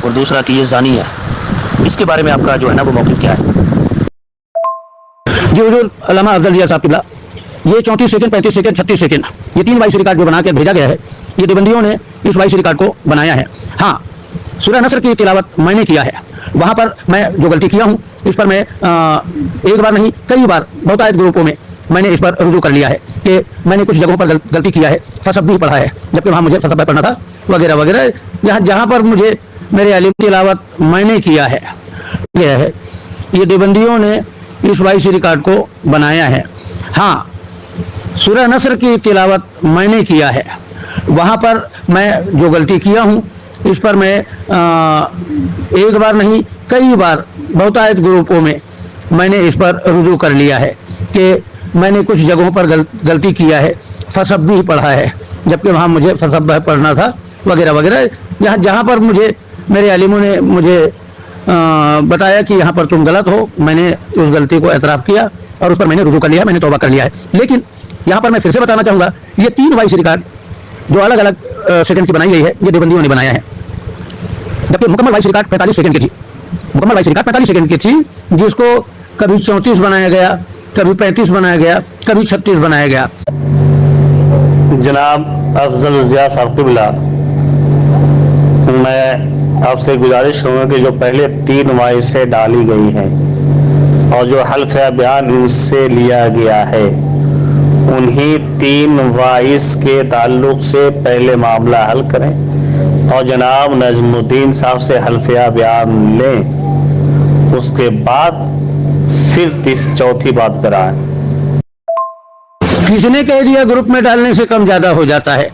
اور دوسرا کہ یہ زانی ہے. इसके बारे में आपका जो है ना वो मौक़िफ़ क्या है? जी हुजूर अल्लामा अफजल जिया साहब किबला, ये 34 सेकंड, 35 सेकंड, 36 सेकंड, ये 3 वॉइस रिकॉर्ड जो बना के भेजा गया है, ये देवबंदियों ने इस वॉइस रिकॉर्ड को बनाया है। हाँ, सूरह नसर की तिलावत मैंने किया है, वहाँ पर मैं जो गलती किया हूँ इस पर मैं एक बार नहीं कई बार बहुतायत ग्रुपों में मैंने इस पर रुजू कर लिया है कि मैंने कुछ जगहों पर गलती किया है, फसब्बीह पढ़ा है जबकि वहाँ मुझे फसब्बीह पढ़ना था वगैरह वगैरह। जहाँ पर मुझे मेरे अलीम तिलावत मैंने किया है ये देवबंदियों ने इस वॉइस रिकॉर्ड को बनाया है। हाँ, सूरह नसर की तिलावत मैंने किया है, वहाँ पर मैं जो गलती किया हूँ इस पर मैं एक बार नहीं कई बार बहुतायत ग्रुपों में मैंने इस पर रुजू कर लिया है कि मैंने कुछ जगहों पर गलती किया है, फसब्बीह पढ़ा है जबकि वहाँ मुझे फसब्बीह पढ़ना था वगैरह वगैरह। जहाँ पर मुझे मेरे अलीमों ने मुझे बताया कि यहाँ पर तुम गलत हो, मैंने उस गलती को एतराफ़ किया और उस पर मैंने रुजू कर लिया है, मैंने तौबा कर लिया है। लेकिन यहाँ पर मैं फिर से बताना चाहूँगा, ये 3 वॉइस रिकॉर्ड जो अलग अलग सेकंड की बनाई गई है, ये देवबंदियों ने बनाया है, जबकि मुकम्मल वॉइस रिकॉर्ड 45 सेकंड की थी। मुकम्मल वॉइस रिकॉर्ड 45 सेकंड की थी, जिसको कभी 34 बनाया गया, कभी 35 बनाया गया, कभी 36 बनाया गया। जनाब अफजल जिया साहब किबला, मैं आपसे गुजारिश करूँगा कि जो पहले 3 वॉइसें डाली गई हैं और जो हल्फ़े बयान इनसे लिया गया है, उन्हीं 3 वॉइस के ताल्लुक़ से पहले मामला हल करें और जनाब नजमुद्दीन साहब से हल्फ़े बयान लें, उसके बाद फिर 4थी बात पर आए। किसने कह दिया ग्रुप में डालने से कम ज़्यादा हो जाता है?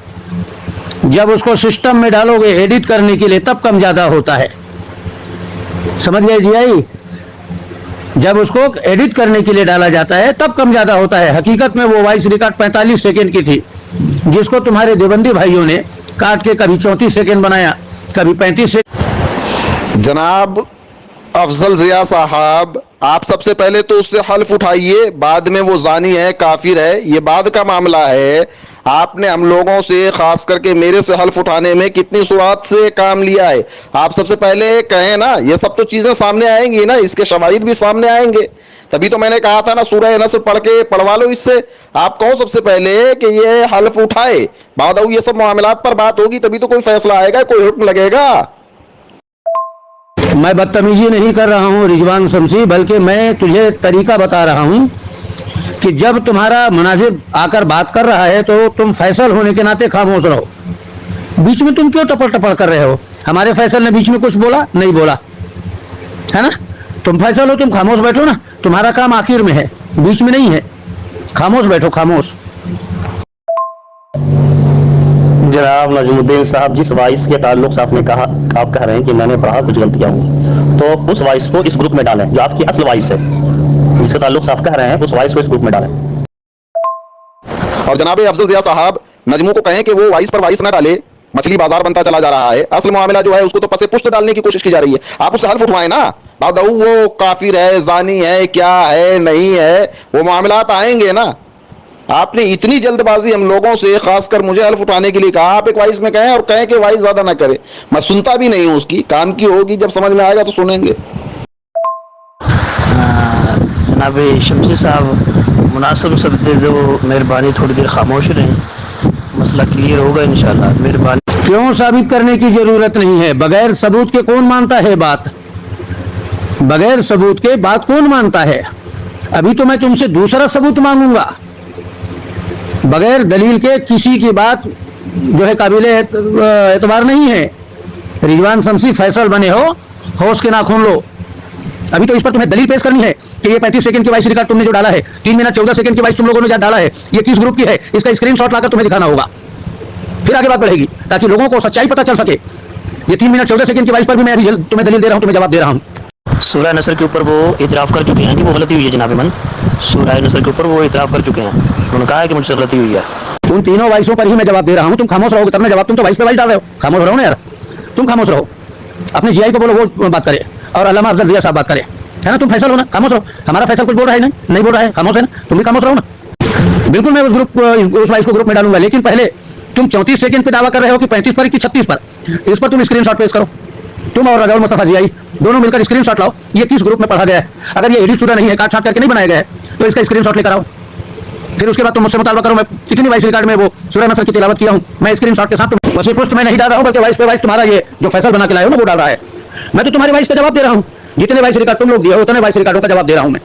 जब उसको सिस्टम में डालोगे एडिट करने के लिए तब कम ज़्यादा होता है, समझ गए जी आई? जब उसको एडिट करने के लिए डाला जाता है तब कम ज़्यादा होता है। हकीकत में वो वॉइस रिकॉर्ड 45 सेकंड की थी, जिसको तुम्हारे देवबंदी भाइयों ने काट के कभी 34 सेकंड बनाया, कभी 35 सेकंड। जनाब अफजल जिया साहब, आप सबसे पहले तो उससे हल्फ उठाइए, बाद में वो जानी है, काफिर है, ये बाद का मामला है। आपने हम लोगों से, खास करके मेरे से हल्फ उठाने में कितनी सुरात से काम लिया है। आप सबसे पहले कहें ना, ये सब तो चीज़ें सामने आएंगी ना, इसके शवाहिद भी सामने आएंगे, तभी तो मैंने कहा था ना सूरह नसर पढ़वा लो इससे। आप कहो सबसे पहले कि ये हल्फ उठाए, बाद ये सब मामलात पर बात होगी, तभी तो कोई फैसला आएगा, कोई हुक्म लगेगा। मैं बदतमीजी नहीं कर रहा हूँ रिजवान शमसी, बल्कि मैं तुझे तरीका बता रहा हूँ कि जब तुम्हारा मुनाजिब आकर बात कर रहा है तो तुम फैसल होने के नाते खामोश रहो। बीच में तुम क्यों टपड़ टपड़ कर रहे हो? हमारे फैसल ने बीच में कुछ बोला? नहीं बोला, है ना? तुम फैसल हो, तुम खामोश बैठो ना, तुम्हारा काम आखिर में है, बीच में नहीं है। खामोश बैठो, खामोश। जनाब नजमुद्दीन साहब, जिस वॉइस के ताल्लुक से आपने कहा, आप कह रहे हैं कि मैंने पढ़ा कुछ गलतियां हुई, तो उस वॉइस को इस ग्रुप में डालें जो आपकी असल वॉइस है, जिसके ताल्लुक से आप कह रहे हैं, उस वॉइस को इस ग्रुप में डालें। और जनाब अफजल जिया साहब, नजमू को कहें कि वो वाइस पर वाइस ना डाले, मछली बाजार बनता चला जा रहा है। असल मामला जो है उसको तो पसे पुष्ट डालने की कोशिश की जा रही है। आप उससे हल्फ उठवाएं ना, वो काफिर है, जानी है, क्या है, नहीं है, वो मामलात आएंगे ना। आपने इतनी जल्दबाजी हम लोगों से, खासकर मुझे हल्फ उठाने के लिए कहा। आप एक वाइस में कहें और कहें कि वाइस ज्यादा ना करे, मैं सुनता भी नहीं हूं उसकी, काम की होगी, जब समझ में आएगा तो सुनेंगे। जनाब शमसी साहब, मुनासिब सबसे जो मेहरबानी थोड़ी देर खामोश रहें, मसला क्लियर होगा इंशाल्लाह, मेहरबानी। क्यों साबित करने की जरूरत नहीं है? बगैर सबूत के कौन मानता है बात? बगैर सबूत के बात कौन मानता है? अभी तो मैं तुमसे दूसरा सबूत मांगूंगा। बगैर दलील के किसी की बात जो है काबिल एतबार नहीं है। रिजवान शमसी, फैसल बने हो, होश के नाखून लो। अभी तो इस पर तुम्हें दलील पेश करनी है कि ये 35 सेकंड की वॉइस रिकॉर्ड तुमने जो डाला है, 3 मिनट 14 सेकंड की वॉइस तुम लोगों ने जो डाला है, ये किस ग्रुप की है, इसका स्क्रीनशॉट लाकर तुम्हें दिखाना होगा, फिर आगे बात बढ़ेगी, ताकि लोगों को सच्चाई पता चल सके। ये 3 मिनट 14 सेकंड की वॉइस पर भी मैं तुम्हें दलील दे रहा हूँ, तुम्हें जवाब दे रहा हूँ। सूरह नसर के ऊपर वो इतराफ़ कर चुके हैं कि वो गलती हुई है। जनाब मन, सूरह नसर के ऊपर वो इतराफ़ कर चुके हैं, उन्होंने कहा है कि मुझसे गलती हुई है। उन तीनों वॉइसों पर ही मैं जवाब दे रहा हूँ। तुम खामोश रहोगे तब मैं जवाब, तुम तो वॉइस पे वॉइस डाल रहे हो। खामोश रहो ना यार, तुम खामोश रहो। अपने जीआई को बोलो वो बात करे और अल्लामा अफजल जिया साहब बात करे, है ना? तुम फैसल हो ना, खामोश रहो। हमारा फैसल कुछ बोल रहा है? नहीं बोल रहा है, खामोश है ना, तुम भी खामोश रहो ना। बिल्कुल मैं उस वॉइस को ग्रुप में डालूंगा, लेकिन पहले तुम 34 सेकंड पे दावा कर रहे हो कि 35 पर कि 36 पर, इस पर तुम स्क्रीनशॉट पेश करो। तुम और रजाउल मुस्तफा जीआई दोनों मिलकर स्क्रीनशॉट लाओ, ये किस ग्रुप में पढ़ा गया है। अगर ये एडिट शुदा नहीं है, काट छाट करके नहीं बनाया गया है, तो इसका स्क्रीनशॉट लेकर आओ। फिर उसके बाद तुम मुझसे मुतालबा करो मैं कितनी वॉइस रिकॉर्ड में वो सूरह नसर की तिलावत किया हूँ, मैं स्क्रीनशॉट के साथ तुम वैसे पोस्ट मैं नहीं डाल रहा हूँ, बल्कि वॉइस पे वॉइस तुम्हारा ये जो फैसल बना के लाए हो ना वो डाल रहा है। मैं तो तुम्हारी वॉइस का जवाब दे रहा हूँ, जितने वॉइस रिकॉर्ड तुम लोग दिए हो उतने वॉइस रिकॉर्डों का जवाब दे रहा हूँ मैं।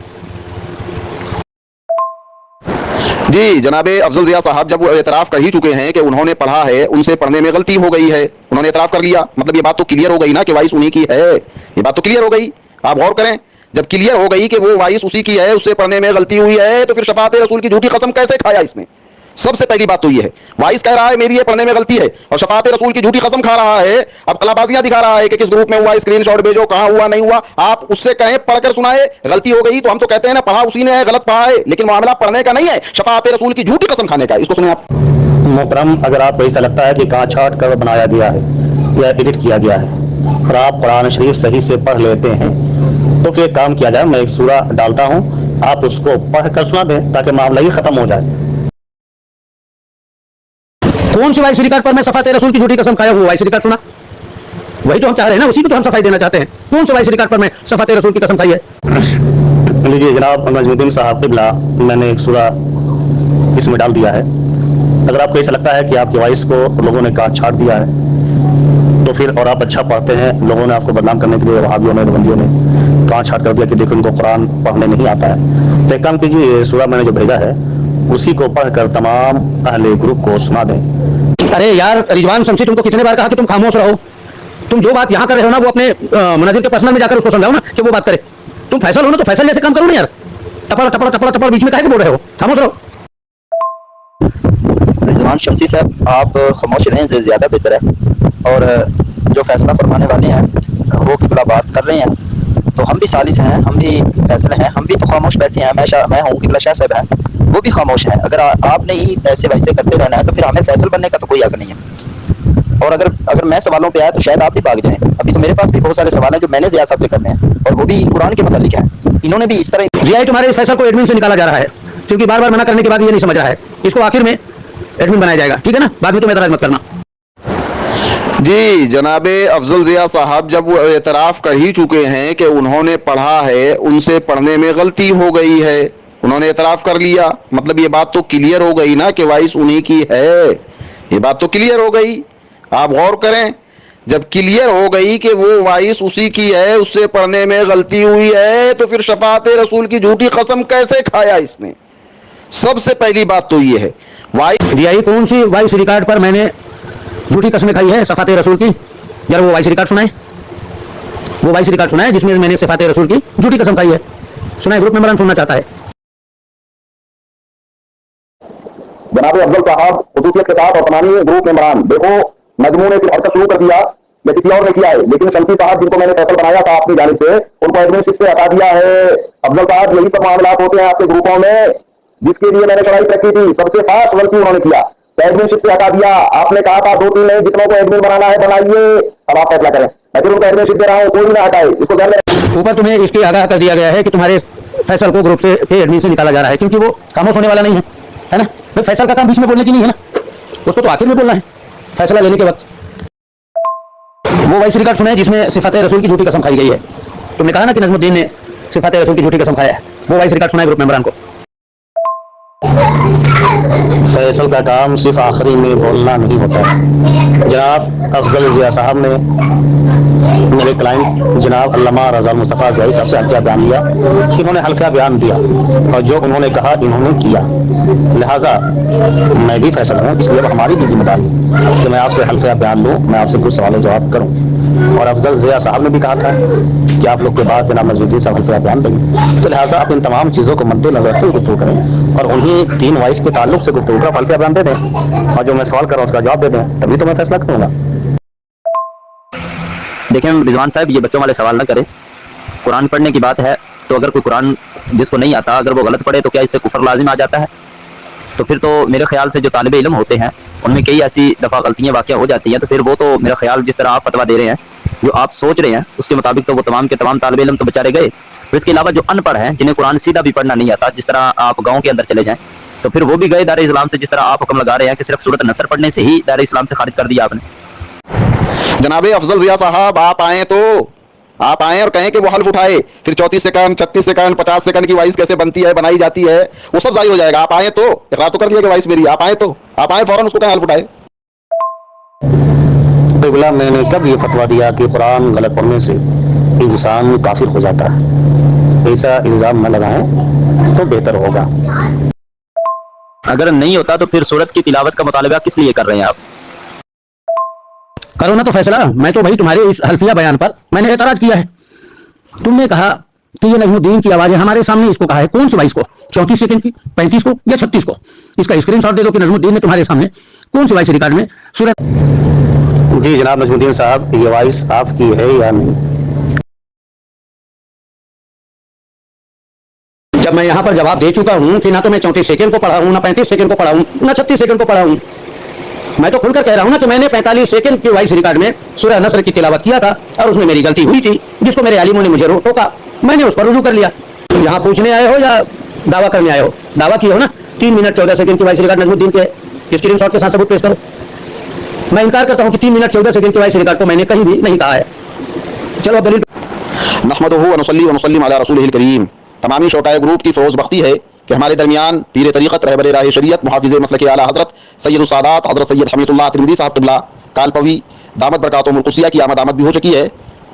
जी जनाब अफजल ज़िया साहब जब वो एतराफ़ कर ही चुके हैं कि उन्होंने पढ़ा है, उनसे पढ़ने में गलती हो गई है, उन्होंने एतराफ़ कर लिया, मतलब ये बात तो क्लियर हो गई ना कि वॉइस उन्हीं की है। ये बात तो क्लियर हो गई। आप गौर करें, जब क्लियर हो गई कि वो वॉइस उसी की है, उससे पढ़ने में गलती हुई है, तो फिर शफाअत रसूल की झूठी कसम कैसे खाया इसने? सबसे पहली बात तो ये है, वाइस कह रहा है मेरी ये पढ़ने में गलती है, और शफाअत रसूल की झूठी कसम खा रहा है। अब कलाबाजियां दिखा रहा है कि किस ग्रुप में हुआ, स्क्रीनशॉट भेजो, कहां हुआ नहीं हुआ। आप उससे कहें पढ़कर सुनाए, गलती हो गई तो हम तो कहते हैं ना पढ़ा उसी ने है, गलत पढ़ा है, लेकिन मामला पढ़ने का नहीं है, शफाअत रसूल की झूठी कसम खाने का है। इसको सुने आप। मोहतरम, अगर आपको ऐसा लगता है कि काट छाट कर बनाया गया है या एडिट किया गया है और आप कुरान शरीफ सही से पढ़ लेते हैं, तो फिर एक काम किया जाए, मैं एक सूरा डालता हूँ, आप उसको पढ़ कर सुना दें ताकि मामला ही खत्म हो जाए। कौन सी वॉइस रिकॉर्ड पर मैं शफाअत रसूल की झूठी कसम खाया हुआ वॉइस रिकॉर्ड सुना? वही तो हम चाह रहे हैं ना, उसी को तो हम सफाई देना चाहते हैं। कौन सी वॉइस रिकॉर्ड पर मैं शफाअत रसूल की कसम खाई है? लीजिए जनाब नजमुद्दीन साहब क़िबला, मैंने एक सूरा इसमें डाल दिया है। अगर आपको ऐसा लगता है कि आपकी वॉइस को लोगों ने काट छाट दिया है, तो फिर और आप अच्छा पढ़ते हैं, लोगों ने आपको बदनाम करने के लिए वहाबियों ने, देवबंदियों ने काट छाट कर दिया कि देखो इनको कुरान पढ़ने नहीं आता है, तो एक काम कीजिए, ये सूरा मैंने जो भेजा है उसी को पढ़कर तमाम अहले ग्रुप को सुना दें। अरे यार रिजवान शमसी, तुमको कितने बार कहा कि तुम खामोश रहो। तुम जो बात यहाँ कर रहे हो ना, वो अपने मुनाजिर के पर्सनल में जाकर उसको समझाओ ना कि वो बात करे। तुम फैसल हो ना, तो फैसल जैसे काम करो ना यार। टपड़ टपड़ टपड़ टपड़ बीच में काहे बोल रहे हो? खामोश रहो। रिजवान शमसी साहब, आप खामोश रहें ज़्यादा बेहतर है। और जो फैसला फरमाने वाले हैं वो क़िबला बात कर रहे हैं, तो हम भी सालिस हैं, हम भी फैसले हैं, हम भी तो खामोश बैठे हैं। मैं हूँ, क़िबला शाह साहब हैं, वो भी खामोश हैं। अगर आपने ही ऐसे वैसे करते रहना है तो फिर हमें फैसल बनने का तो कोई हक नहीं है। और अगर मैं सवालों पे आया तो शायद आप भी भाग जाएं। अभी तो मेरे पास भी बहुत सारे सवाल हैं जो मैंने ज़िया साहब से करने हैं, और वो भी कुरान के मतलब है। इन्होंने भी इस तरह जी तुम्हारे इस फैसला को एडमिन से निकाला जा रहा है, क्योंकि बार बार मना करने के बाद ये नहीं समझ रहा है। इसको आखिर में एडमिन बनाया जाएगा, ठीक है ना? बाद में तुम एतराज मत करना। जी जनाब अफजल ज़िया साहब जब वो एतराफ़ कर ही चुके हैं कि उन्होंने पढ़ा है, उनसे पढ़ने में गलती हो गई है, उन्होंने एतराफ़ कर लिया, मतलब ये बात तो क्लियर हो गई ना कि वॉइस उन्हीं की है। ये बात तो क्लियर हो गई। आप गौर करें, जब क्लियर हो गई कि वो वॉइस उसी की है, उससे पढ़ने में गलती हुई है, तो फिर शफाअत रसूल की झूठी कसम कैसे खाया इसने? सबसे पहली बात तो ये है। वॉइस कौन सी वॉइस रिकॉर्ड पर मैंने झूठी कसमें खाई है शफाअत रसूल की? यार वो वॉइस रिकॉर्ड सुनाए, वो वॉइस रिकॉर्ड सुनाए जिसमें मैंने शफाअत रसूल की झूठी कसम खाई है। सुनाए, ग्रुप मेंबर सुनना चाहता है। जनाब अफजल साहब खसूसियत के साथ और तमामी ग्रुप मेंबरान, देखो मजमू ने हरकत शुरू कर दिया या किसी और ने किया है, लेकिन शमसी साहब जिनको मैंने फैसला बनाया था अपनी जानिब से, उनको एडमिनशिप से हटा दिया है। अफजल साहब यही सब मामला होते हैं आपके ग्रुपों में, जिसके लिए मैंने शराइत रखी थी, सबसे फास्ट गलती उन्होंने किया, एडमिनशिप से हटा दिया। आपने कहा था 2-3 नहीं, जितनों को एडमिन बनाना है बनाइए, अब आप फैसला करें। मैं फिर उनको एडमिनशिप दे रहा हूँ, कोई भी ना हटाए, इसको ध्यान में। ऊपर तुम्हें इसकी आगाह कर दिया गया है कि तुम्हारे फैसल को ग्रुप से एडमिन से निकाला जा रहा है, क्योंकि वो खामोश होने वाला नहीं है, है ना? भाई फैसल का काम बीच में बोलने की नहीं है ना, उसको तो आखिर में बोलना है फैसला लेने के वक्त। वो वॉइस रिकॉर्ड सुने जिसमें सिफात रसूल की झूठी कसम खाई गई है। तुमने कहा ना कि नजमुद्दीन ने सिफात रसूल की झूठी कसम खाया है, वो वॉइस रिकॉर्ड सुनाए ग्रुप मेंबरान को। फैसल का काम सिर्फ आखिरी में बोलना नहीं होता है। जनाब अफजल ज़िया साहब ने मेरे क्लाइंट जनाब अल्लामा रज़ा मुस्तफ़ा ज़ई साहब से हल्का बयान लिया कि उन्होंने हल्का बयान दिया, और जो उन्होंने कहा इन्होंने किया, लिहाजा मैं भी फैसल हूँ, इसलिए हमारी भी जिम्मेदारी है कि मैं आपसे हल्का बयान लूँ, मैं आपसे कुछ सवाल जवाब करूँ। और अफजल ज़िया साहब ने भी कहा था कि आप लोग के बाद जनाब नजमुद्दीन साहब हल्का बयान देंगे, तो लिहाजा आप इन तमाम चीज़ों को मद्देनजर रखते हुए गुफ्तगू करें और उन्हीं 3 वॉइस के ताल्लुक से गुफ्तगू का हल्का बयान दे दें, और जो मैं सवाल कर रहा हूँ उसका जवाब दे दें, तभी तो मैं फैसला करूँगा। देखें रिजवान साहब, ये बच्चों वाले सवाल ना करें। कुरान पढ़ने की बात है, तो अगर कोई कुरान जिसको नहीं आता अगर वो गलत पढ़े तो क्या इससे कुफर लाजिम आ जाता है? तो फिर तो मेरे ख्याल से जो तालिब इल्म होते हैं उनमें कई ऐसी दफ़ा गलतियाँ वाक़या हो जाती हैं, तो फिर वो तो मेरा ख्याल जिस तरह आप फतवा दे रहे हैं, जो आप सोच रहे हैं उसके मुताबिक तो वो तमाम के तमाम तालिब इल्म तो बेचारे गए। फिर इसके अलावा जो अनपढ़ हैं, जिन्हें कुरान सीधा भी पढ़ना नहीं आता, जिस तरह आप गाँव के अंदर चले जाएँ तो फिर वो भी गए दायरे इस्लाम से, जिस तरह आप हुक्म लगा रहे हैं कि सिर्फ सूरत नसर पढ़ने से ही दायरे इस्लाम से खारिज कर दिया आपने। जनाब अफजल ज़िया साहब आप आए तो आप आएँ और कहें कि वो हल्फ उठाए, फिर 34 सेकंड, 36 सेकंड, 50 सेकंड की वॉइस कैसे बनती है, बनाई जाती है, वो सब जाहिर हो जाएगा। आप आए तो इकरार तो कर दिया कि वॉइस मेरी, आप आए फौरन उसको कहें हल्फ उठाए। क़िबला मैंने कब ये फतवा दिया कि कुरान गलत पढ़ने से इंसान काफिर हो जाता है? ऐसा इल्ज़ाम न लगाएं तो बेहतर होगा। अगर नहीं होता तो फिर सूरत की तिलावत का मुतालबा किस लिए कर रहे हैं आप? करो ना तो फैसला। मैं तो भाई तुम्हारे इस हल्फिया बयान पर मैंने एतराज किया है। तुमने कहा कि ये नजमुद्दीन की आवाज है, हमारे सामने इसको कहा है। कौन सी 22 को, 34 सेकंड की, 35 को या 36 को? इसका स्क्रीनशॉट दे दो कि नजमुद्दीन ने तुम्हारे सामने कौन सी वॉइस रिकॉर्ड में सूरत। जी जनाब नजमुद्दीन साहब, ये वॉइस आपकी है या नहीं? जब मैं यहाँ पर जवाब दे चुका हूँ कि ना तो मैं 34 सेकंड को पढ़ा हूँ, ना 35 सेकंड को पढ़ा हूँ, ना 36 सेकंड को पढ़ा हूँ। मैं तो खुलकर कह रहा हूँ ना कि मैंने 45 सेकंड की वॉइस रिकॉर्ड में सूरह नस्र की तिलावत किया था और उसमें मेरी गलती हुई थी, जिसको मेरे आलिमों ने मुझे टोका। मैंने उस पर रुजू कर लिया। यहाँ पूछने आए हो या दावा करने आए हो? दावा किए हो ना। 3 मिनट 14 सेकंड की वॉइस रिकॉर्ड नजमुद्दीन के स्क्रीनशॉट के साथ सबूत पेश करो। मैं इनकार करता हूँ कि 3 मिनट 14 सेकंड की वॉइस रिकॉर्ड को मैंने कहीं भी नहीं कहा है। चलो दलील। नहमदुहु व नुसल्ली व नुसल्लिम अला रसूलिहिल करीम। तमामी शौकाए ग्रुप की फरोज़ बख्ती है कि हमारे दरमियान पीर तरीक़त रहबर राह शरीयत मुहाफ़िज़ मसलक आला हज़रत सैयद सादात हज़रत सैयद हमीदुल्लाह तिरमिज़ी साहब क़िबला कालपवी दामत बरकातुहुमुल क़ुद्सिया की आमद भी हो चुकी है।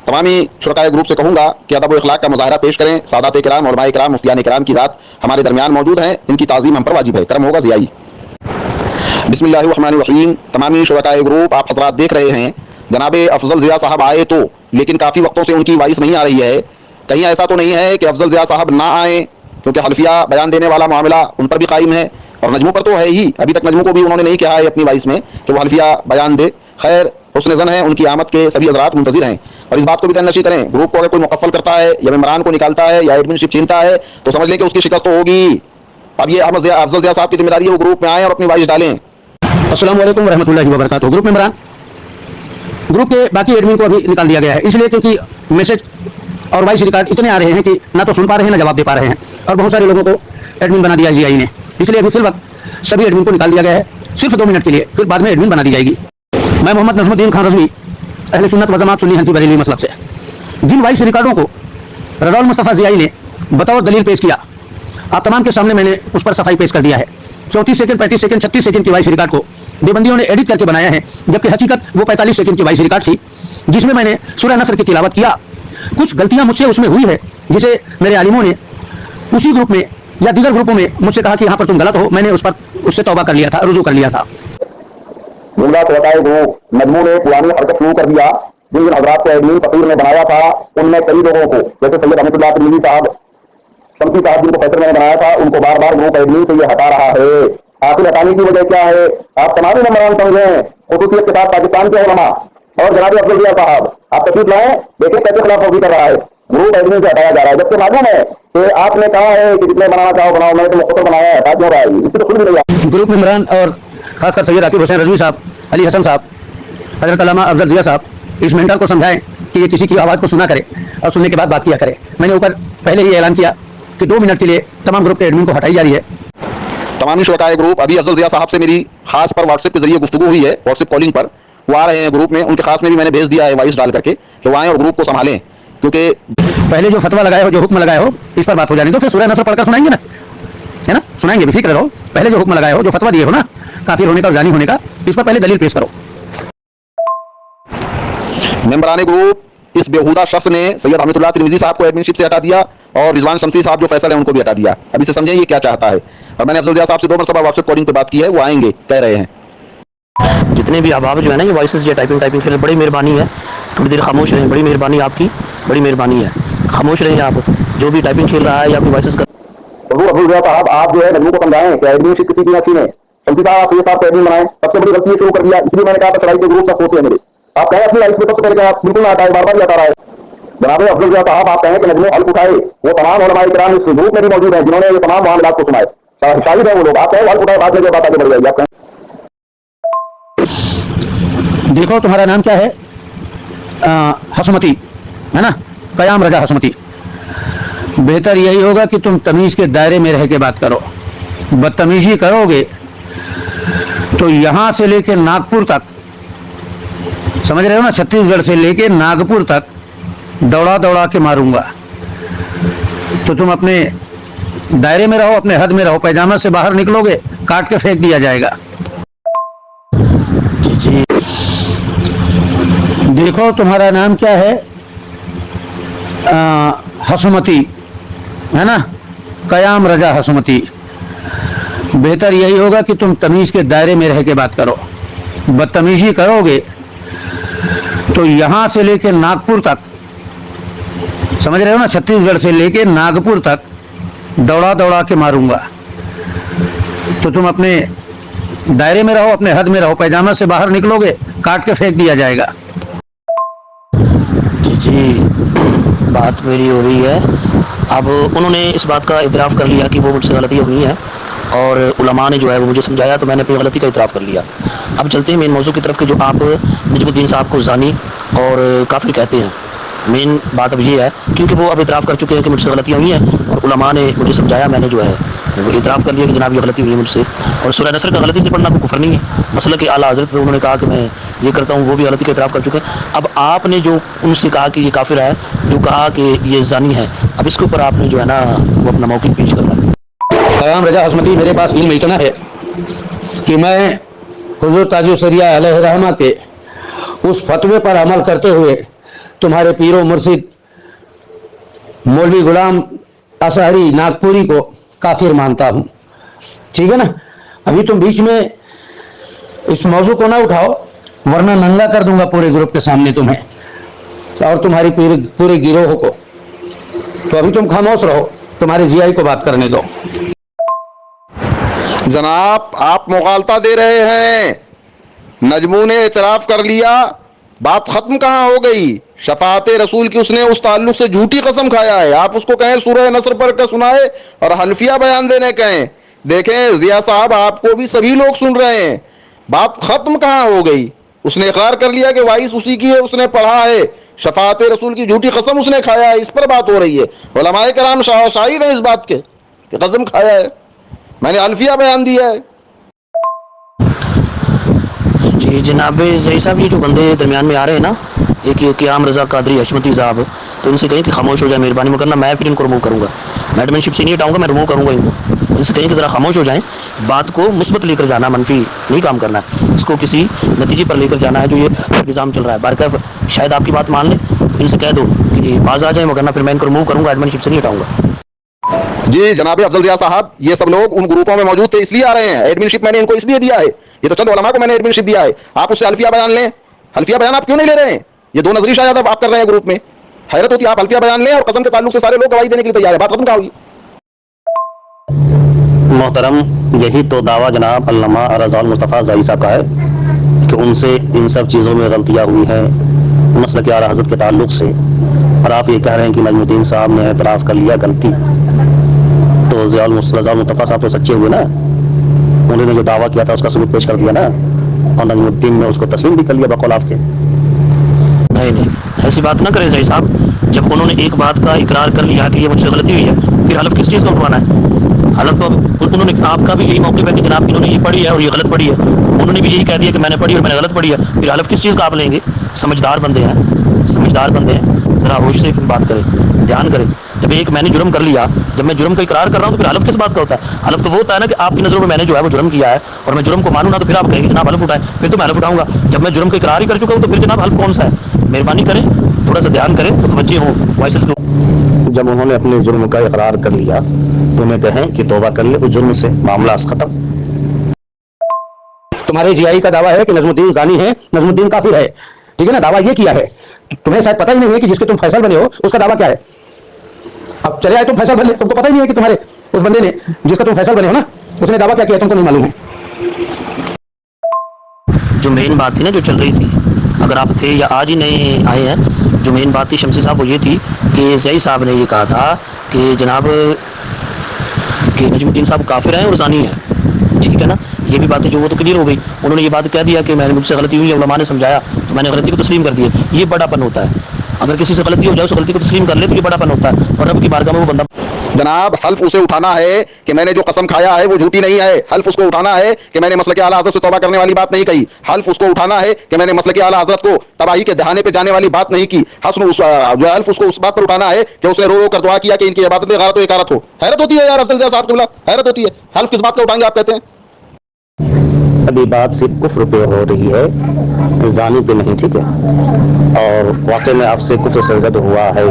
तमामी शुरकाए ग्रुप से कहूँगा कि अदब व इख़लाक़ का मुज़ाहरा पेश करें। सादात किराम, उलमाए किराम, मुफ्तियान किराम की ज़ात हमारे दरमियान मौजूद हैं, इनकी ताज़ीम हम पर वाजिब है। करम होगा ज़ियाई। बिस्मिल्लाहिर्रहमानिर्रहीम। तमामी शुरकाए ग्रुप आप हज़रात देख रहे हैं, जनाब अफजल ज़िया साहब आए तो, लेकिन काफ़ी वक्तों से उनकी वॉइस नहीं आ रही है। कहीं ऐसा तो नहीं है कि अफजल ज़िया साहब ना आए, क्योंकि हल्फिया बयान देने वाला मामला उन पर भी कायम है और नजमों पर तो है ही। अभी तक नजमों को भी उन्होंने नहीं कहा है अपनी वॉइस में कि वो हल्फिया बयान दे। खैर हुस्न ज़न है, उनकी आमद के सभी हज़रात मुंतज़िर हैं और इस बात को भी तनशी करें, ग्रुप को अगर कोई मुकफ़ल करता है या मेम्बरान को निकालता है या एडमिनशिप छीनता है तो समझ लें कि उसकी शिकस्त तो होगी। अब ये अफजल ज़िया साहब की जिम्मेदारी है वो ग्रुप में आएँ और अपनी वॉइस डालें। अस्सलाम वालेकुम रहमतुल्लाहि व बरकातुहू। ग्रुप मेंबरान, ग्रुप के बाकी एडमिन को अभी निकाल दिया गया है, इसलिए क्योंकि मैसेज और वॉइस रिकॉर्ड इतने आ रहे हैं कि ना तो सुन पा रहे हैं ना जवाब दे पा रहे हैं, और बहुत सारे लोगों को एडमिन बना दिया जीआई ने। इसलिए अभी फिल वक्त सभी एडमिन को निकाल दिया गया है, सिर्फ 2 मिनट के लिए, फिर बाद में एडमिन बना दी जाएगी। मैं मोहम्मद नजमुद्दीन खान रज़वी, अहले सुन्नत व जमात सुन्नी हनफी बरेलवी मसलब से, जिन वॉइस रिकॉर्डों को रज़ाउल मुस्तफ़ा ज़ियाई ने बतौर दलील पेश किया, आप तमाम के सामने मैंने उस पर सफाई पेश कर दिया है। 34 सेकंड, 35 सेकंड, 36 सेकंड की वॉइस रिकॉर्ड को देवबंदियों ने एडिट करके बनाया है, जबकि हकीकत वो 45 सेकंड की वॉइस रिकॉर्ड थी, जिसमें मैंने सूरह नस्र की तिलावत किया। कुछ गलतियां मुझसे उसमें हुई है, जिसे मेरे आलिमों ने उसी ग्रुप में या दीगर ग्रुपों में मुझसे कहा कि यहाँ पर तुम गलत हो। मैंने उससे तौबा कर लिया था, रुजू कर लिया था। जुमला कहता है वो नजमों ने पुरानी हरकत शुरू कर दिया। जिन जिन हजरात को एडमिन फकीर ने बनाया था, उनमें कई लोगों को, जैसे सैयद हमीदुल्लाह तिरमिज़ी साहब, शमसी साहब जिनको फैसले मैंने बनाया था, उनको बार बार ग्रुप एडमिन से ये हटा रहा है। आखिर हटाने की वजह क्या है? आप तमामी मेम्बरान समझें, खुसूसियत के साथ पाकिस्तान के उलमा और जनाब अफजल ज़िया साहब, आप तशरीफ लाएं, देखें कैसे खिलाफ वर्जी कर रहा है, ग्रुप एडमिन से हटाया जा रहा है। जबकि मालूम है कि आपने कहा है कि जितने बनाना चाहो बनाओ, मैंने तो मुख्तर बनाया है, हटा क्यों रहा है? इसकी तो खुद भी नहीं। ग्रुप मेम्बरान और खासकर सैयद आकिब हुसैन रज़वी साहब, अली हसन साहब, हज़रत अल्लामा अफजल ज़िया साहब इस मेंटर को समझाएं कि ये किसी की आवाज़ को सुना करे और सुनने के बाद बात किया करे। मैंने ऊपर पहले ही ऐलान किया कि 2 मिनट के लिए तमाम ग्रुप के एडमिन को हटाई जा रही है। तमामी शुरकाए ग्रुप, अभी अफजल ज़िया साहब से मेरी खास पर व्हाट्सएप के जरिए गुफ्तगू हुई है, व्हाट्सएप कॉलिंग पर, वो आ रहे हैं ग्रुप में। उनके खास में भी मैंने भेज दिया है वॉइस डाल करके कि वो आएँ और ग्रुप को संभालें, क्योंकि पहले जो फतवा लगाए हो, जो हुक्म लगाए हो, इस पर बात हो जाने दो, फिर सूरह नस्र पढ़कर सुनाएंगे ना, है ना? सुनाएंगे, बेफिक्र रहो। पहले जो हुक्म लगाए हो, जो फतवा दिए हो ना काफिर होने का और जानी होने का, इस पर पहले दलील पेश करो। मेंबरान ग्रुप, इस बेहुदा शख्स ने सैयद हमीदुल्लाह तिरमिज़ी साहब को एडमिनशिप से हटा दिया और रिजवान शमसी साहब जो फैसल है उनको भी हटा दिया। अभी से समझें ये क्या चाहता है। और मैंने अफजल ज़िया साहब से 2 मरतबा व्हाट्सएप कॉलिंग पे बात की है, वो आएंगे कह रहे हैं। जितने भी अहबाब जो है ना ये वॉइसेस या टाइपिंग के लिए बड़ी मेहरबानी है, थोड़ी देर खामोश रहें। बड़ी मेहरबानी आपकी, बड़ी मेहरबानी है, खामोश रहें आप। जो भी टाइपिंग खेल रहा है या कोई वॉइसेस अफजल ज़िया साहब, आप जो है नजमों को समझाएं कि एडमिनशिप किसी की अच्छी नहीं। शमसी साहब, आप ये साहब को एडमिन बनाएं, सबसे बड़ी गलती शुरू कर दिया। इसलिए मैंने कहा था चढ़ाई के ग्रुप सब होते हैं मेरे। आप कहें अपनी लाइफ में सबसे पहले आप बिल्कुल ना हटाए, बार बार आता रहा है। जनाब अफजल ज़िया साहब, आप कहें कि नजमें हल्फ उठाए, वो तमाम उलमाए किराम इस ग्रुप में भी मौजूद हैं जिन्होंने ये तमाम मामलात को सुनाए, शाहिद है वो लोग। आप कहें हल्फ उठाए, बाद में बात आगे बढ़ जाएगी। आप कहें देखो तुम्हारा नाम क्या है? हसमती है ना, कयाम रजा हसमती। बेहतर यही होगा कि तुम तमीज के दायरे में रह के बात करो। बदतमीजी करोगे तो यहां से लेके नागपुर तक, समझ रहे हो ना, छत्तीसगढ़ से लेके नागपुर तक दौड़ा दौड़ा के मारूंगा, तो तुम अपने दायरे में रहो, अपने हद में रहो। पैजामा से बाहर निकलोगे, काट के फेंक दिया जाएगा। जी देखो तुम्हारा नाम क्या है? हसमती है ना, कयाम रजा हसमती। बेहतर यही होगा कि तुम तमीज के दायरे में रह के बात करो। बदतमीजी करोगे तो यहां से लेके नागपुर तक, समझ रहे हो ना, छत्तीसगढ़ से लेके नागपुर तक दौड़ा दौड़ा के मारूंगा, तो तुम अपने दायरे में रहो, अपने हद में रहो। पैजामा से बाहर निकलोगे, काट के फेंक दिया जाएगा। जी बात मेरी हो रही है। अब उन्होंने इस बात का इतराफ़ कर लिया कि वो मुझसे गलती हुई है, और उलमा ने जो है वो मुझे समझाया, तो मैंने अपनी गलती का इतराफ़ कर लिया। अब चलते हैं मेन मौजू की तरफ कि जो आप नजमुद्दीन साहब को ज़ानी और काफिर कहते हैं। मेन बात अब ये है, क्योंकि वो अब इतराफ़ कर चुके हैं कि मुझसे गलतियाँ हुई हैं, और उलमा ने मुझे समझाया, मैंने जो है वो इतराफ़ कर लिया कि जनाब ये गलती हुई है मुझसे। और सूरह नसर का गलती से पढ़ना कोई कुफर नहीं है। मसला कि आला हज़रत उन्होंने कहा कि मैं ये करता हूँ, वो भी गलती का इतराफ़ कर चुके हैं। अब आपने जो उनसे कहा कि ये काफिर है, जो कहा कि ये ज़ानी है, अब इसके ऊपर आपने जो है ना वो अपना मौक़िफ़ पेश करना है। कयाम रजा हसमती, मेरे पास इल्म इतना है कि मैं हुज़ूर ताजुल शरिया अलैहि रहमा के उस फतवे पर अमल करते हुए तुम्हारे पीरो मुर्शिद मौलवी गुलाम असहरी नागपुरी को काफिर मानता हूँ। ठीक है ना? अभी तुम बीच में इस मौजू को ना उठाओ, वरना नंगा कर दूंगा पूरे ग्रुप के सामने तुम्हें और तुम्हारी पूरे गिरोह को। तो अभी तुम खामोश रहो, तुम्हारे जीआई को बात करने दो। जनाब आप मुगालता दे रहे हैं, नजमू ने इतराफ़ कर लिया, बात खत्म कहाँ हो गई? शफात रसूल की उसने उस ताल्लुक से झूठी कसम खाया है, आप उसको कहें सूरह नसर पर का सुनाए और हल्फिया बयान देने कहें। देखें ज़िया साहब, आपको भी सभी लोग सुन रहे हैं, बात खत्म कहाँ हो गई? उसने इकरार कर लिया कि वाइस उसी की है, उसने पढ़ा है, शफात रसूल की झूठी कसम उसने खाया है, इस पर बात हो रही है। उलमाए कराम शाहिद हैं इस बात के कि कसम खाया है, मैंने अल्फिया बयान दिया है। जी जनाब ज़ही साहब, ये जो बंदे दरमियान में आ रहे हैं ना, एक ये क़याम रज़ा कादरी हशमती साहब, तो इनसे कहें कि खामोश हो जाए, मेहरबानी करना, मैं फिर इनको रिमूव करूँगा, मैं एडमिनशिप से नहीं हटाऊँगा, मैं रिमूव करूँगा इनको। इनसे कहें कि ज़रा खामोश हो जाएं, बात को मुस्बत लेकर जाना, मनफी नहीं काम करना है, इसको किसी नतीजे पर लेकर जाना है। जो ये निज़ाम चल रहा है, बारकर शायद आपकी बात मान लें, इनसे कह दो कि बाज आ जाए, वरना फिर मैं इनको रिमूव करूँगा, एडमिनशिप से नहीं हटाऊँगा। जी जनाब अफजल ज़िया साहब, ये सब लोग उन ग्रुपों में मौजूद थे इसलिए आ रहे हैं, एडमिनशिप मैंने इनको इसलिए दिया है, ये तो चंद उलमा को मैंने एडमिनशिप दिया है। आप उससे अल्फिया बयान लें, अल्फिया बयान आप क्यों नहीं ले रहे हैं? ये दो नजरी शायद अब आप कर रहे हैं ग्रुप में, हैरत होती है। आप अल्फिया बयान लें और कसम के ताल्लुक से सारे लोग गवाही देने के लिए तैयार है, बात खत्म कहाँ हुई? मोहतरम, यही तो दावा जनाब अल्लामा रज़ा मुस्तफ़ा ज़ाई साहब का है कि उनसे इन सब चीज़ों में गलतियाँ हुई हैं मसलक आला हज़रत के ताल्लुक से, और आप ये कह रहे हैं कि नजमुद्दीन साहब ने एतराफ़ कर लिया गलती, तो रज़ा मुस्तफ़ा साहब तो सच्चे हुए ना, उन्होंने जो दावा किया था उसका सबूत पेश कर दिया ना, और नजमुद्दीन ने उसको तस्लीम भी कर लिया बकौल आपके। नहीं, ऐसी बात ना करें ज़ही साहब, जब उन्होंने एक बात का इकरार कर लिया कि ये मुझसे गलती हुई है, फिर हलफ किस चीज़ का उठवाना है? हलफ तो उन्होंने, आपका भी यही मौक़िफ़ है कि जनाब इन्होंने ये पढ़ी है और ये गलत पढ़ी है, उन्होंने भी यही कह दिया कि मैंने पढ़ी और मैंने गलत पढ़ी है, फिर हलफ किस चीज़ का आप लेंगे? समझदार बंदे हैं, समझदार बंदे हैं, ज़रा होश से बात करें, ध्यान करें। जब एक मैंने जुर्म कर लिया, जब मैं जुर्म का इकरार कर रहा हूँ, तो फिर हलफ किस बात का होता है? हलफ तो वो होता है ना कि आपकी नज़रों में मैंने जो है वो जुर्म किया है और मैं जुर्म को मानूँ ना, तो फिर आप कहेंगे जनाब हलफ उठाएं, फिर तो मैं हलफ उठाऊंगा। जब मैं जुर्म का इकरार ही कर चुका हूँ, तो फिर जनाब हलफ कौन सा है? मेहरबानी करें, थोड़ा सा ध्यान करें, तो बच्चे हों वॉइसेस को। जब उन्होंने अपने जुर्म का इकरार कर लिया, तो उन्हें कहें कि तौबा कर ले उस जुर्म से, मामला खत्म। तुम्हारे जीआई का दावा है कि नजमुद्दीन ज़ानी है, नजमुद्दीन काफिर है, ठीक है ना? दावा ये किया है, तुम्हें शायद पता ही नहीं है कि जिसके तुम फैसल बने हो उसका दावा क्या है। अब चले आए तुम फैसल बने, तुमको पता ही नहीं है कि तुम्हारे उस बंदे ने जिसका तुम फैसल बने हो ना, उसने दावा क्या किया तुमको नहीं मालूम है। जो मेन बात थी ना, जो चल रही थी, अगर आप थे या आज ही नए आए हैं, जो मेन बात थी शमसी साहब वो ये थी कि ज़ई साहब ने ये कहा था कि जनाब कि नजमुद्दीन साहब काफिर हैं और ज़ानी हैं, ठीक है ना? ये भी बातें जो वो तो क्लियर हो गई। उन्होंने ये बात कह दिया कि मैंने, मुझसे गलती हुई है, उलमा ने समझाया तो मैंने गलती को तस्लीम कर दी है। ये बड़ापन होता है, अगर किसी से गलती हो जाए उस गलती को तस्लीम कर ले तो ये बड़ापन होता है, और रब की बारगाह में वो बंदा जनाब हल्फ उसे उठाना है कि मैंने जो कसम खाया है वो झूठी नहीं है। हल्फ उसको उठाना है कि मैंने मसलक आला हज़रत से तौबा करने वाली बात नहीं कही। हल्फ उसको उठाना है कि मैंने मसलक आला हज़रत को तबाही के दहाने पे जाने वाली बात नहीं की। हल्फ उसको उस बात पर उठाना है कि उसने रो रो कर दुआ किया कि इनकी इबादत में गारत व इकारत हो। हैरत होती है यार अफजल ज़िया साहब क़िबला, हैरत होती है। हल्फ किस बात का उठाएंगे आप कहते हैं? अभी बात सिर्फ कुफ्र पे हो रही है, जानी पे नहीं, ठीक है। और वाकई में आपसे कुफ्र सरजद हुआ है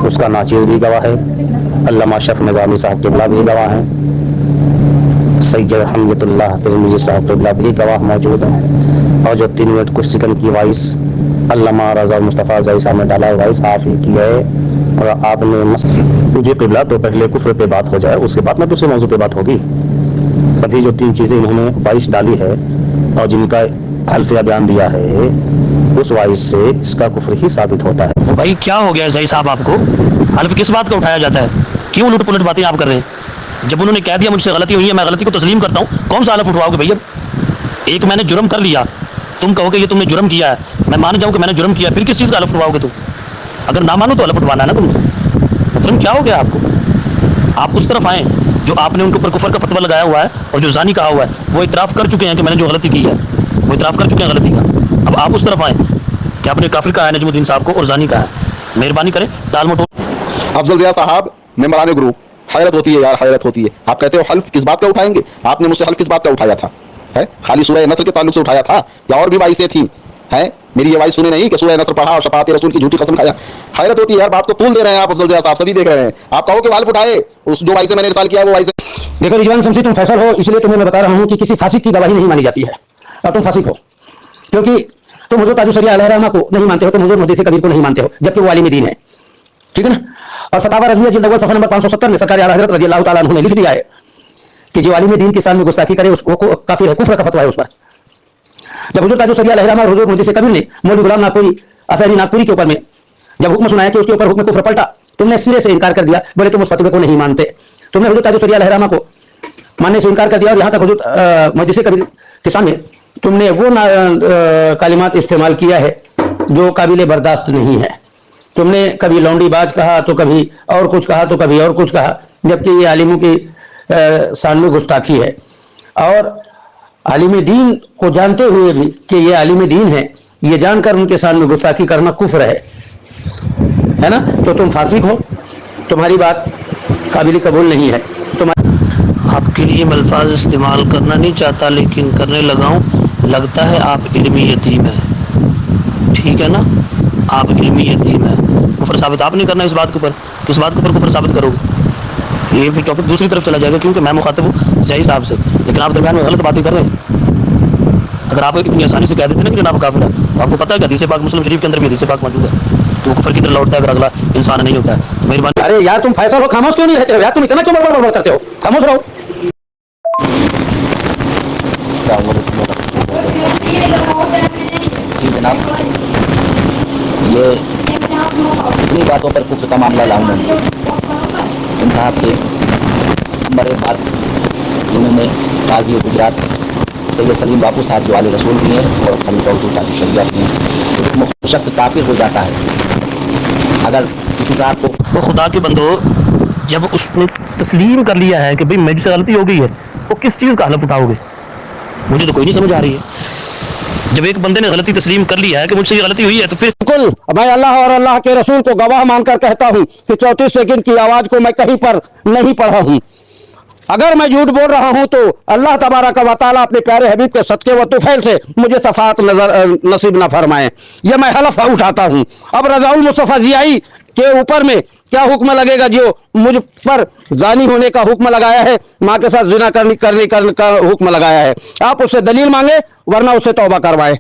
उसका नाचीज़ भी गवाह है, अल्लामा शफ निज़ामी साहब क़िबला भी गवाह हैं, सैयद हम्मतुल्लाह तिरमिज़ी साहब क़िबला भी गवाह मौजूद हैं। और जो 3 मिनट कुछ सेकंड की वॉइस अल्लामा रज़ा मुस्तफ़ा ज़ई साहब ने डाला वॉइस आप ही की है। और आपने मुझे क़िबला तो पहले कुफ्र पे बात हो जाए, उसके बाद में दूसरे मौजू पे बात होगी। अभी जो 3 चीज़ें इन्होंने वॉइस डाली है और जिनका हल्फिया बयान दिया है उस वॉइस से इसका कुफ्र ही साबित होता है। तो भाई क्या हो गया ज़ई साहब आपको? हल्फ किस बात का उठाया जाता है? क्यों उलट पुलट बातें आप कर रहे हैं? जब उन्होंने कह दिया मुझसे गलती हुई है, मैं गलती को तस्लीम करता हूँ, कौन सा हल्फ उठवाओगे भैया? एक मैंने जुर्म कर लिया, तुम कहोगे ये तुमने जुर्म किया है, मैं मान जाऊँ कि मैंने जुर्म किया, फिर किस चीज़ का हल्फ उठवाओगे तुम? अगर ना मानो तो हल्फ उठवाना है ना तुम। मतलब क्या हो गया आपको? आप उस तरफ आएँ जो आपने उनके ऊपर कुफर का फतवा लगाया हुआ है और जो जानी कहा हुआ है वो इतराफ़ कर चुके हैं कि मैंने जो गलती की है वो इतराफ़ कर चुके हैं गलती का। अब आप उस तरफ आएँ कि आपने काफिर कहा है नजमुद्दीन साहब को और जानी कहा है। मेहरबानी करें टाल मटोल। अफजल ज़िया साहब मेंबरान ग्रुप, हैरत होती है यार, हैरत होती है। आप कहते हो हल्फ किस बात का उठाएंगे? आपने मुझसे हल्फ किस बात का उठाया था? है खाली सूरह नस्र के ताल्लुक से उठाया था या और भी वाइसें थी? हैं मेरी ये वाइस सुने नहीं कि सूरह नस्र पढ़ा और शफाअत रसूल की झूठी कसम खाया? हैरत होती है यार, बात को तूल दे रहे हैं आप अफजल ज़िया साहब, सभी देख रहे हैं। आप कहो कि हल्फ उठाए, उस जो वाइसें मैंने इरसाल किया वो वाइसें। देखो रिजवान शमसी, तुम फैसल हो इसलिए तुम्हें मैं बता रहा हूँ कि किसी फासिक की गवाही नहीं मानी जाती है और तुम फासिक हो क्योंकि तुम हुज़ूर ताजुल शरिया अलैहिर्रहमा को नहीं मानते हो, तुम हुज़ूर मुहद्दिस कबीर को नहीं मानते हो, जबकि वो आलिम दीन है, ठीक है ना। और फतावा रज़विया जिल्द अव्वल सफ़ा नंबर 570 में सरकार आला हज़रत रज़ियल्लाहु ताला अन्हु ने लिख दिया है कि जो आलिम दीन की शान में गुस्ताखी करे उसको काफिर है, कुफ्र का फतवा है उस पर। जब हुज़ूर ताजुल शरिया अलैहिर्रहमा और हुज़ूर मुहद्दिस कबीर ने मौलवी गुलाम नागपुरी असहरी नागपुरी के ऊपर में जब हुक्म सुनाया कि उसके ऊपर हुक्म कुफ्र पलटा, तुमने सिरे से इनकार कर दिया, बोले तुम उस फतवे को नहीं मानते। तुमने हुज़ूर ताजुल शरिया अलैहिर्रहमा को मानने से इनकार कर दिया और यहाँ तक हुज़ूर मुहद्दिस कबीर के सामने तुमने वो कालिमात इस्तेमाल किया है जो काबिल बर्दाश्त नहीं है। तुमने कभी लौंडी बाज कहा तो कभी और कुछ कहा तो कभी और कुछ कहा, जबकि ये आलिमों की शान में गुस्ताखी है। और आलिम दीन को जानते हुए भी कि ये आलिम दीन है, ये जानकर उनके शान में गुस्ताखी करना कुफ्र है ना। तो तुम फासिक हो, तुम्हारी बात काबिल कबूल नहीं है। आपके लिए मैं अल्फाज इस्तेमाल करना नहीं चाहता लेकिन करने लगा हूँ। लगता है आप इल्मी यतीम है, ठीक है ना, आप इल्मी यतीम है। कुफर साबित आप नहीं करना इस बात के ऊपर, किस बात के ऊपर कुफर साबित करोगे? ये फिर टॉपिक दूसरी तरफ चला जाएगा क्योंकि मैं मुखातिब हूँ ज़ई साहब से, लेकिन आप दरमियान में गलत बातें कर रहे हैं। अगर आप इतनी आसानी से कह देते ना कि जनाब काफिर है, तो आपको पता है कि हदीस पाक मुस्लिम शरीफ के अंदर भी हदीस पाक मौजूद है, तो वो कुफर की तरह लौटता है अगर अगला इंसान नहीं होता है। तो मेहरबानी। अरे यार तुम फैसल हो, खामोश क्यों नहीं रहते हो यार? तुम इतना क्यों बड़बड़ करते हो? खामोश रहो। जी जनाब, ये इतनी बातों पर कुछ का मामला लाऊं मैं इन साहब से नंबर एक बात इन्होंने काजी गुजरात सैयद सलीम बापू साहब जो आले रसूल भी हैं और खलीफा हुज़ूर ताजुल शरिया भी हैं, शख्स काफिर हो जाता है अगर किसी साहब को। वो खुदा के बंदो, जब उसने तस्लीम कर लिया है कि भाई मुझसे गलती हो गई है, तो किस चीज़ का हलफ उठाओगे? मुझे तो कोई नहीं समझ आ रही है। जब एक बंदे ने गलती तस्लीम कर लिया है कि मुझसे ये गलती हुई है तो फिर बिल्कुल मैं अल्लाह और अल्लाह के रसूल को गवाह मानकर कहता हूँ कि 34 सेकंड की आवाज को मैं कहीं पर नहीं पढ़ा हूँ। अगर मैं झूठ बोल रहा हूँ तो अल्लाह तबारक व तआला अपने प्यारे हबीब के सदके व तुफैल से मुझे सफात नसीब न फरमाए, ये मैं हलफ उठाता हूँ। अब रज़ाउल मुस्तफ़ा ज़ियाई के ऊपर में क्या हुक्म लगेगा जो मुझ पर जानी होने का हुक्म लगाया है, माँ के साथ जिना करने का हुक्म लगाया है? आप उससे दलील मांगे वरना उससे तौबा करवाएं।